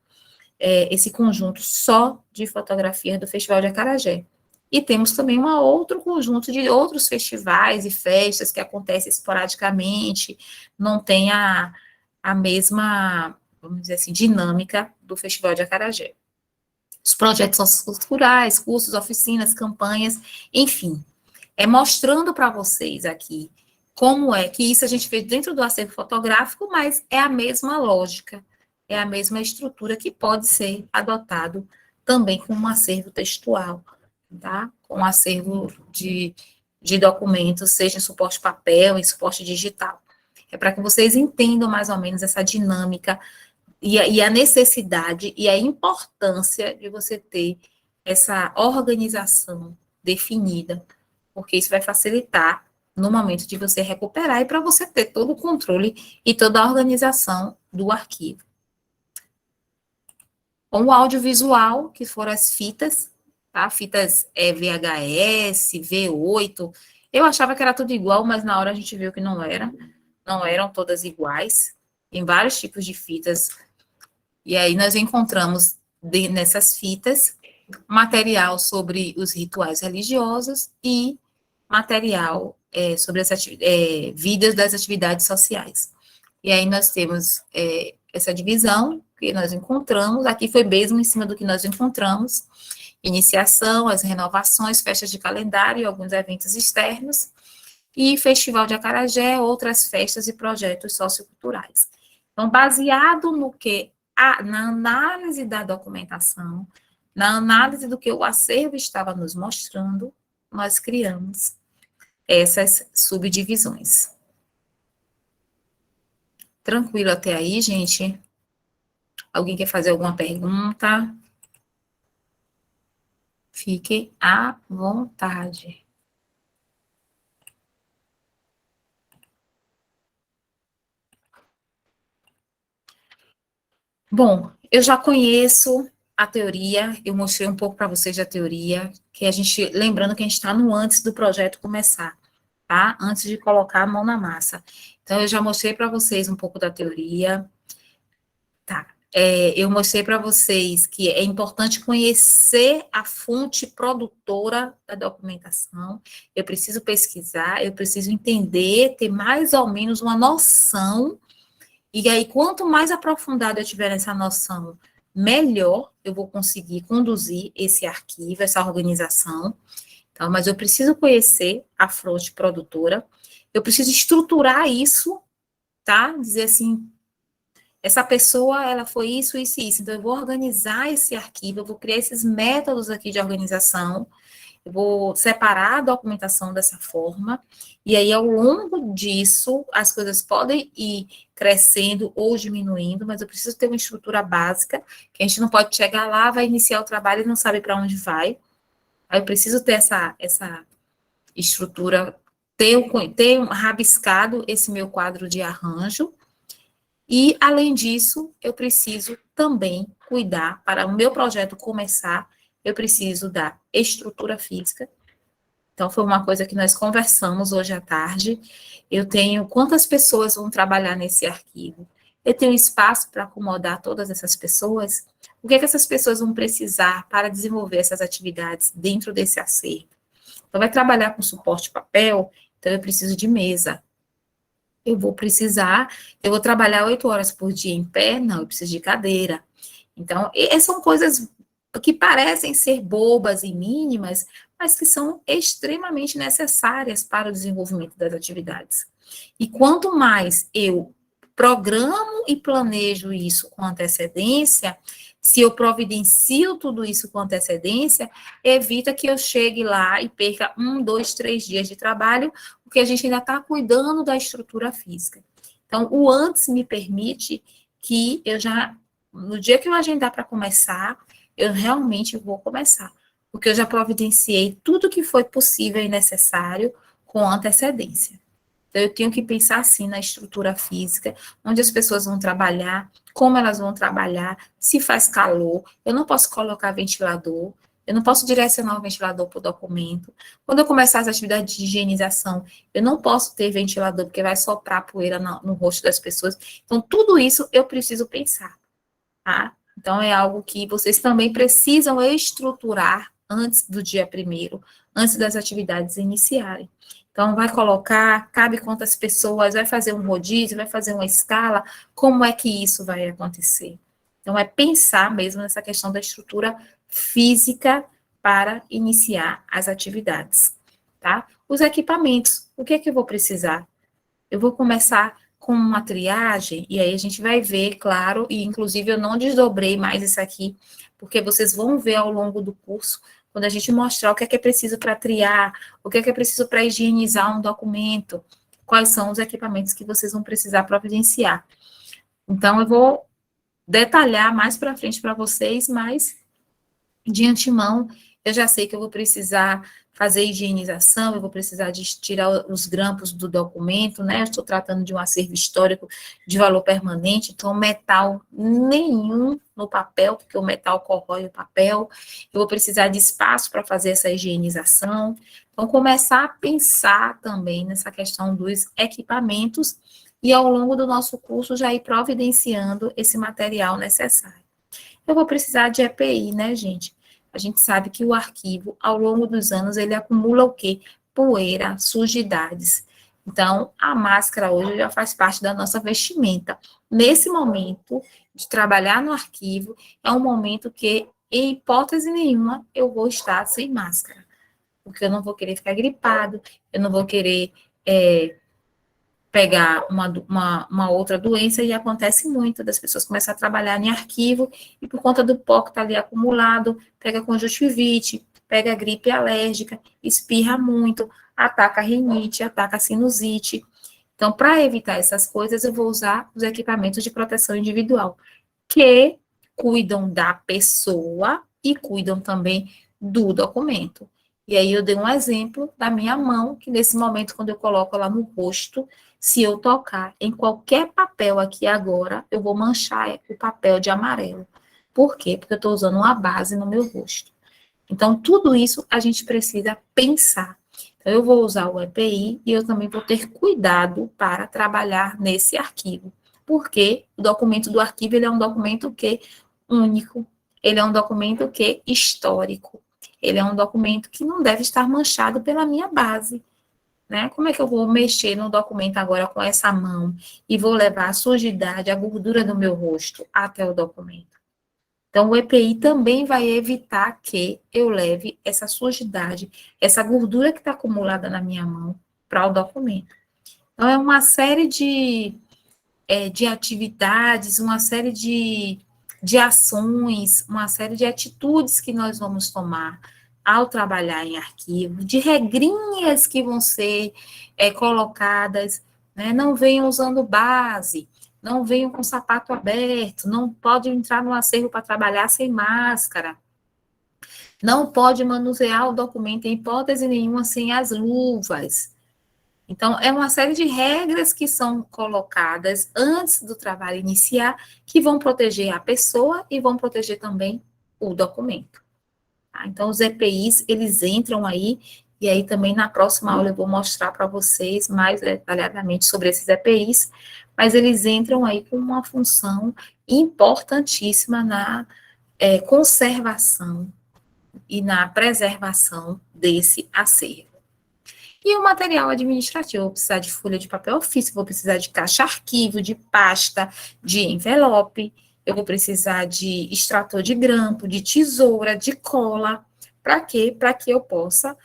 esse conjunto só de fotografias do Festival de Acarajé. E temos também um outro conjunto de outros festivais e festas que acontecem esporadicamente, não tem a mesma, vamos dizer assim, dinâmica do Festival de Acarajé. Os projetos socioculturais, cursos, oficinas, campanhas, enfim, mostrando para vocês aqui como é que isso a gente fez dentro do acervo fotográfico, mas é a mesma lógica, é a mesma estrutura que pode ser adotado também com um acervo textual, tá? Com um acervo de documentos, seja em suporte papel, em suporte digital. É para que vocês entendam mais ou menos essa dinâmica e a necessidade e a importância de você ter essa organização definida, porque isso vai facilitar no momento de você recuperar e para você ter todo o controle e toda a organização do arquivo. O audiovisual, que foram as fitas, tá? Fitas VHS, V8, eu achava que era tudo igual, mas na hora a gente viu que não eram todas iguais, tem vários tipos de fitas, e aí nós encontramos nessas fitas material sobre os rituais religiosos e material sobre vídeos das atividades sociais. E aí nós temos essa divisão que nós encontramos, aqui foi mesmo em cima do que nós encontramos, iniciação, as renovações, festas de calendário e alguns eventos externos, e Festival de Acarajé, outras festas e projetos socioculturais. Então, baseado no que, na análise da documentação, na análise do que o acervo estava nos mostrando, nós criamos essas subdivisões. Tranquilo até aí, gente? Alguém quer fazer alguma pergunta? Fique à vontade. Bom, eu já conheço a teoria, eu mostrei um pouco para vocês da teoria, que a gente, lembrando que a gente está no antes do projeto começar, tá? Antes de colocar a mão na massa. Então, eu já mostrei para vocês um pouco da teoria. Tá. Eu mostrei para vocês que é importante conhecer a fonte produtora da documentação, eu preciso pesquisar, eu preciso entender, ter mais ou menos uma noção, e aí, quanto mais aprofundada eu tiver nessa noção, melhor eu vou conseguir conduzir esse arquivo, essa organização. Então, mas eu preciso conhecer a fonte produtora, eu preciso estruturar isso, tá? Dizer assim, essa pessoa, ela foi isso, isso e isso. Então, eu vou organizar esse arquivo, eu vou criar esses métodos aqui de organização, eu vou separar a documentação dessa forma, e aí, ao longo disso, as coisas podem ir crescendo ou diminuindo, mas eu preciso ter uma estrutura básica, que a gente não pode chegar lá, vai iniciar o trabalho e não sabe para onde vai. Aí eu preciso ter essa estrutura, ter rabiscado esse meu quadro de arranjo, e, além disso, eu preciso também cuidar, para o meu projeto começar, eu preciso da estrutura física. Então, foi uma coisa que nós conversamos hoje à tarde. Eu tenho quantas pessoas vão trabalhar nesse arquivo? Eu tenho espaço para acomodar todas essas pessoas? O que é que essas pessoas vão precisar para desenvolver essas atividades dentro desse acervo? Então, vai trabalhar com suporte papel, então eu preciso de mesa. Eu vou trabalhar 8 horas por dia em pé? Não, eu preciso de cadeira. Então, são coisas que parecem ser bobas e mínimas, mas que são extremamente necessárias para o desenvolvimento das atividades. E quanto mais eu programo e planejo isso com antecedência, se eu providencio tudo isso com antecedência, evita que eu chegue lá e perca 1, 2, 3 dias de trabalho, porque a gente ainda está cuidando da estrutura física. Então, o antes me permite que eu já, no dia que eu agendar para começar, eu realmente vou começar, porque eu já providenciei tudo que foi possível e necessário com antecedência. Então, eu tenho que pensar, assim, na estrutura física, onde as pessoas vão trabalhar, como elas vão trabalhar, se faz calor, eu não posso colocar ventilador, eu não posso direcionar o ventilador para o documento. Quando eu começar as atividades de higienização, eu não posso ter ventilador, porque vai soprar poeira no rosto das pessoas. Então, tudo isso eu preciso pensar, tá? Então, é algo que vocês também precisam estruturar antes do dia 1º, antes das atividades iniciarem. Então, vai colocar, cabe quantas pessoas, vai fazer um rodízio, vai fazer uma escala, como é que isso vai acontecer? Então, é pensar mesmo nessa questão da estrutura física para iniciar as atividades, tá? Os equipamentos, o que é que eu vou precisar? Eu vou começar com uma triagem, e aí a gente vai ver, claro, e inclusive eu não desdobrei mais isso aqui, porque vocês vão ver ao longo do curso, quando a gente mostrar o que é preciso para triar, o que é preciso para higienizar um documento, quais são os equipamentos que vocês vão precisar providenciar. Então, eu vou detalhar mais para frente para vocês, mas de antemão, eu já sei que eu vou precisar fazer higienização, eu vou precisar de tirar os grampos do documento, né? Eu estou tratando de um acervo histórico de valor permanente, então metal nenhum no papel, porque o metal corrói o papel. Eu vou precisar de espaço para fazer essa higienização. Então, começar a pensar também nessa questão dos equipamentos e, ao longo do nosso curso, já ir providenciando esse material necessário. Eu vou precisar de EPI, né, gente? A gente sabe que o arquivo, ao longo dos anos, ele acumula o quê? Poeira, sujidades. Então, a máscara hoje já faz parte da nossa vestimenta. Nesse momento de trabalhar no arquivo, é um momento que, em hipótese nenhuma, eu vou estar sem máscara. Porque eu não vou querer ficar gripado, eu não vou querer pegar uma outra doença, e acontece muito das pessoas começam a trabalhar em arquivo, e por conta do pó que está ali acumulado, pega conjuntivite, pega gripe alérgica, espirra muito, ataca a rinite, ataca a sinusite. Então, para evitar essas coisas, eu vou usar os equipamentos de proteção individual, que cuidam da pessoa e cuidam também do documento. E aí eu dei um exemplo da minha mão, que nesse momento, quando eu coloco ela no rosto, se eu tocar em qualquer papel aqui agora, eu vou manchar o papel de amarelo. Por quê? Porque eu estou usando uma base no meu rosto. Então, tudo isso a gente precisa pensar. Então, eu vou usar o EPI e eu também vou ter cuidado para trabalhar nesse arquivo. Porque o documento do arquivo, ele é um documento que único, ele é um documento que histórico, ele é um documento que não deve estar manchado pela minha base. Né? Como é que eu vou mexer no documento agora com essa mão e vou levar a sujidade, a gordura do meu rosto até o documento? Então, o EPI também vai evitar que eu leve essa sujidade, essa gordura que está acumulada na minha mão para o documento. Então, é uma série de atividades, uma série de ações, uma série de atitudes que nós vamos tomar ao trabalhar em arquivo, de regrinhas que vão ser colocadas, né? Não venham usando base, não venham com sapato aberto, não pode entrar no acervo para trabalhar sem máscara, não pode manusear o documento em hipótese nenhuma sem as luvas. Então, é uma série de regras que são colocadas antes do trabalho iniciar, que vão proteger a pessoa e vão proteger também o documento. Então, os EPIs, eles entram aí, e aí também na próxima aula eu vou mostrar para vocês mais detalhadamente sobre esses EPIs, mas eles entram aí com uma função importantíssima na conservação e na preservação desse acervo. E o material administrativo, eu vou precisar de folha de papel ofício, vou precisar de caixa arquivo, de pasta, de envelope, eu vou precisar de extrator de grampo, de tesoura, de cola. Para quê? Para que eu possa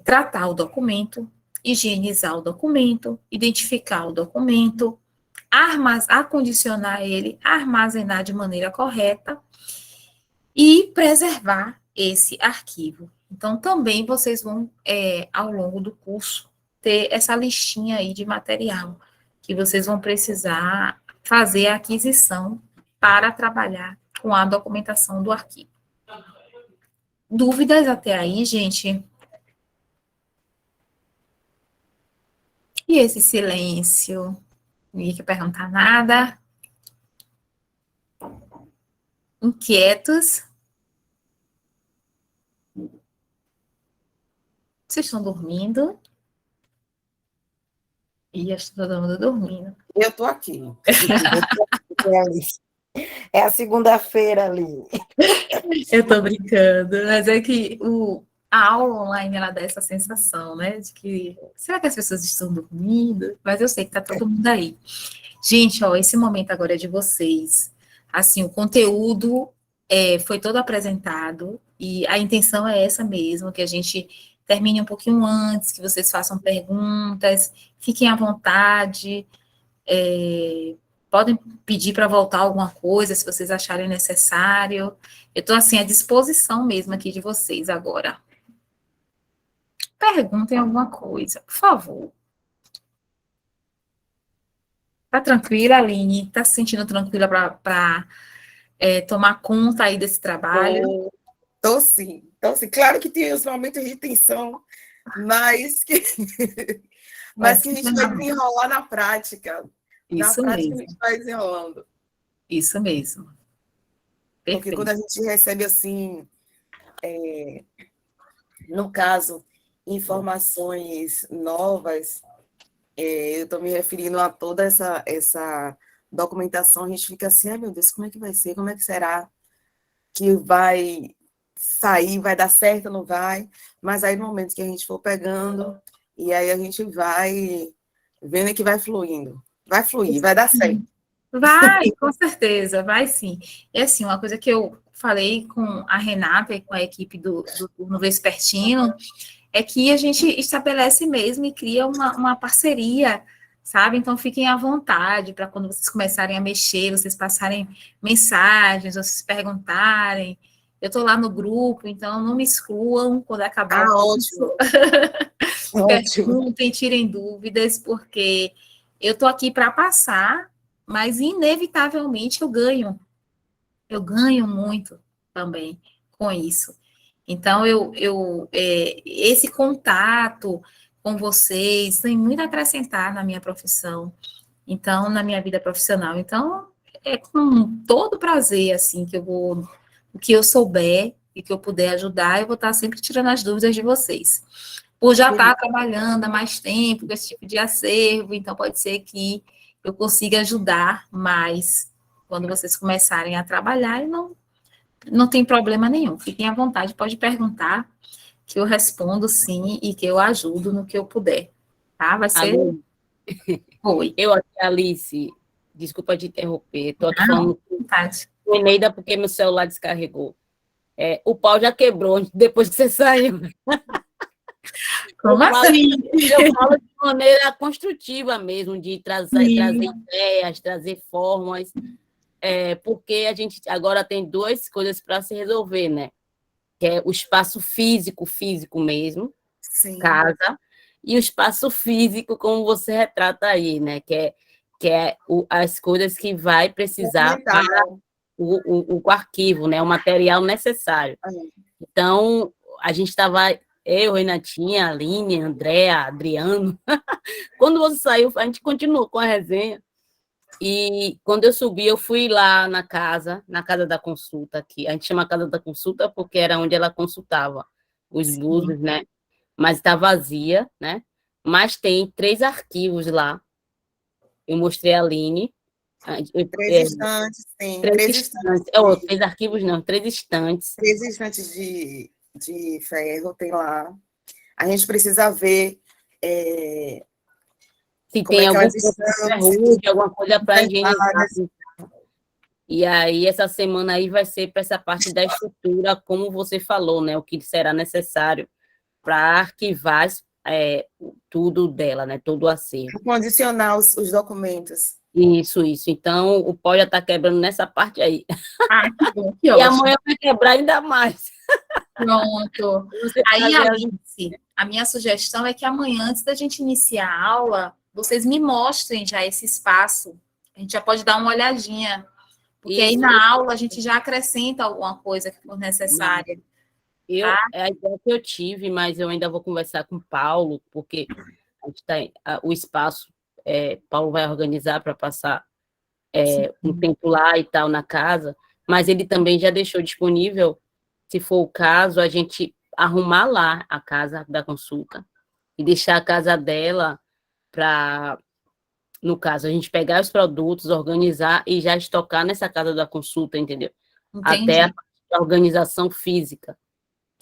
tratar o documento, higienizar o documento, identificar o documento, acondicionar ele, armazenar de maneira correta e preservar esse arquivo. Então, também vocês vão, ao longo do curso, ter essa listinha aí de material que vocês vão precisar fazer a aquisição para trabalhar com a documentação do arquivo. Dúvidas até aí, gente? E esse silêncio? Ninguém quer perguntar nada? Inquietos? Vocês estão dormindo? E acho que todo mundo dormindo. Eu estou aqui. É a segunda-feira ali. Eu tô brincando, mas é que a aula online, ela dá essa sensação, né, de que, será que as pessoas estão dormindo? Mas eu sei que tá todo mundo aí. Gente, ó, esse momento agora é de vocês. Assim, o conteúdo foi todo apresentado, e a intenção é essa mesmo, que a gente termine um pouquinho antes, que vocês façam perguntas, fiquem à vontade, podem pedir para voltar alguma coisa, se vocês acharem necessário. Eu estou, assim, à disposição mesmo aqui de vocês agora. Perguntem alguma coisa, por favor. Tá tranquila, Aline? Tá se sentindo tranquila para tomar conta aí desse trabalho? Estou sim. Claro que tem os momentos de tensão, mas que a gente vai desenrolar na prática. Isso Na prática mesmo. a gente vai desenrolando. Isso mesmo. Perfeito. Porque quando a gente recebe, assim, no caso, informações novas, eu estou me referindo a toda essa documentação, a gente fica assim, ai meu Deus, como é que vai ser? Como é que será que vai sair? Vai dar certo ou não vai? Mas aí, no momento que a gente for pegando, e aí a gente vai vendo que vai fluindo. Vai fluir, vai dar certo. Vai, com certeza, vai sim. É assim, uma coisa que eu falei com a Renata e com a equipe do Turno Vespertino é que a gente estabelece mesmo e cria uma parceria, sabe? Então, fiquem à vontade para quando vocês começarem a mexer, vocês passarem mensagens, vocês perguntarem. Eu estou lá no grupo, então não me excluam quando acabar o curso. Perguntem, tirem dúvidas, porque eu estou aqui para passar, mas inevitavelmente eu ganho. Eu ganho muito também com isso. Então, esse contato com vocês tem muito a acrescentar na minha profissão, então, na minha vida profissional. Então, é com todo prazer, assim, que o que eu souber e que eu puder ajudar, eu vou estar sempre tirando as dúvidas de vocês. Por já estar trabalhando há mais tempo com esse tipo de acervo, então pode ser que eu consiga ajudar mais quando vocês começarem a trabalhar, e não tem problema nenhum. Fiquem à vontade, pode perguntar, que eu respondo sim, e que eu ajudo no que eu puder, tá? Vai ser... Oi. Eu aqui, Alice, desculpa te interromper, estou aqui falando com Eneida porque meu celular descarregou. O pau já quebrou depois que você saiu. Como assim? Eu falo de maneira construtiva mesmo, de trazer ideias, trazer formas, porque a gente agora tem duas coisas para se resolver, né? Que é o espaço físico mesmo, Sim. Casa, e o espaço físico, como você retrata aí, né? Que é as coisas que vai precisar para o arquivo, né? O material necessário. Então, a gente estava, eu, Renatinha, Aline, Andréa, Adriano. Quando você saiu, a gente continuou com a resenha. E quando eu subi, eu fui lá na casa da consulta, que a gente chama Casa da Consulta porque era onde ela consultava os buses, né? Mas está vazia, né? Mas tem 3 arquivos lá eu mostrei a Aline. Três estantes, sim. Três estantes. Três arquivos não, 3 estantes. 3 estantes de ferro tem lá. A gente precisa ver se como tem é que algum elas tipo de estão, ferrugem, alguma coisa para tem higienizar. vagas. E aí, essa semana aí vai ser para essa parte da estrutura, como você falou, né? O que será necessário para arquivar tudo dela, né? Todo o acervo. Condicionar os documentos. Isso. Então, o pó já está quebrando nessa parte aí. Ah, que bom, que E ótimo. amanhã vai quebrar ainda mais. Pronto. Você Aí, fazer Alice, a minha sugestão é que amanhã, antes da gente iniciar a aula, vocês me mostrem já esse espaço. A gente já pode dar uma olhadinha. Porque aí Isso. na aula a gente já acrescenta alguma coisa que for necessária. É a ideia que eu tive, mas eu ainda vou conversar com o Paulo, porque a gente o espaço, Paulo vai organizar para passar um tempo lá e tal na casa, mas ele também já deixou disponível, se for o caso, a gente arrumar lá a casa da consulta e deixar a casa dela para, no caso, a gente pegar os produtos, organizar e já estocar nessa casa da consulta, entendeu? Entendi. Até a organização física.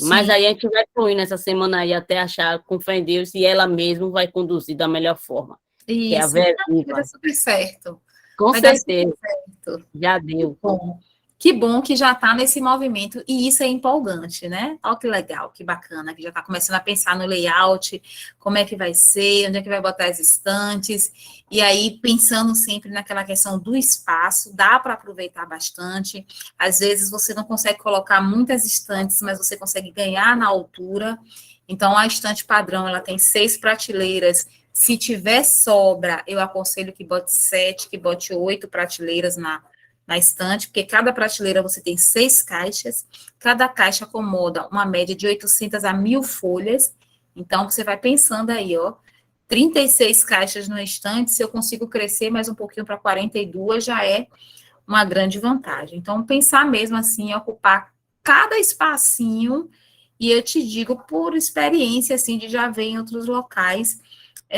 Mas Sim. aí a gente vai fluir nessa semana aí até achar, com fé em Deus, e ela mesma vai conduzir da melhor forma. Que é a Isso, vai Verviva. dar super certo. Com Vai dar certeza. super certo. Já deu. Bom, que bom que já está nesse movimento, e isso é empolgante, né? Olha que legal, que bacana, que já está começando a pensar no layout, como é que vai ser, onde é que vai botar as estantes, e aí pensando sempre naquela questão do espaço, dá para aproveitar bastante, às vezes você não consegue colocar muitas estantes, mas você consegue ganhar na altura, então a estante padrão, ela tem 6 prateleiras, se tiver sobra, eu aconselho que bote 7, que bote 8 prateleiras na estante, porque cada prateleira você tem 6 caixas, cada caixa acomoda uma média de 800 a 1.000 folhas, então você vai pensando aí, 36 caixas no estante, se eu consigo crescer mais um pouquinho para 42, já é uma grande vantagem. Então, pensar mesmo assim, em ocupar cada espacinho, e eu te digo por experiência, assim, de já ver em outros locais,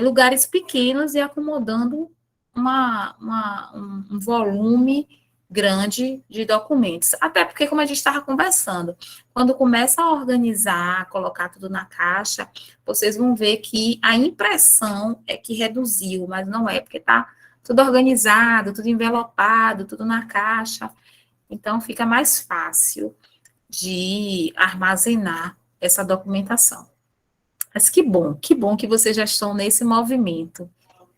lugares pequenos e acomodando um volume grande de documentos. Até porque, como a gente estava conversando, quando começa a organizar, colocar tudo na caixa, vocês vão ver que a impressão é que reduziu, mas não é, porque está tudo organizado, tudo envelopado, tudo na caixa. Então, fica mais fácil de armazenar essa documentação. Mas que bom que vocês já estão nesse movimento.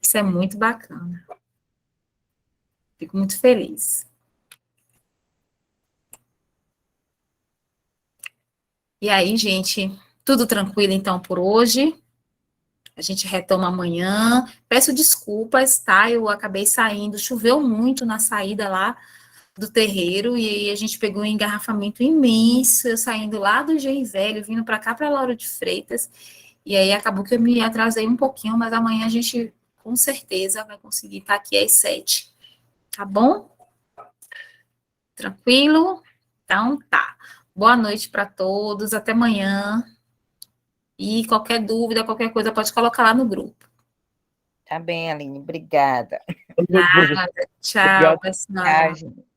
Isso é muito bacana. Fico muito feliz. E aí, gente, tudo tranquilo então por hoje? A gente retoma amanhã. Peço desculpas, tá? Eu acabei saindo, choveu muito na saída lá do terreiro, e aí a gente pegou um engarrafamento imenso, eu saindo lá do Engenho Velho, vindo para cá, para Lauro de Freitas, e aí acabou que eu me atrasei um pouquinho, mas amanhã a gente, com certeza, vai conseguir estar aqui às 7. Tá bom? Tranquilo? Então, tá. Boa noite para todos, até amanhã. E qualquer dúvida, qualquer coisa, pode colocar lá no grupo. Tá bem, Aline, obrigada. Nada. Tchau, pessoal. Tchau, gente.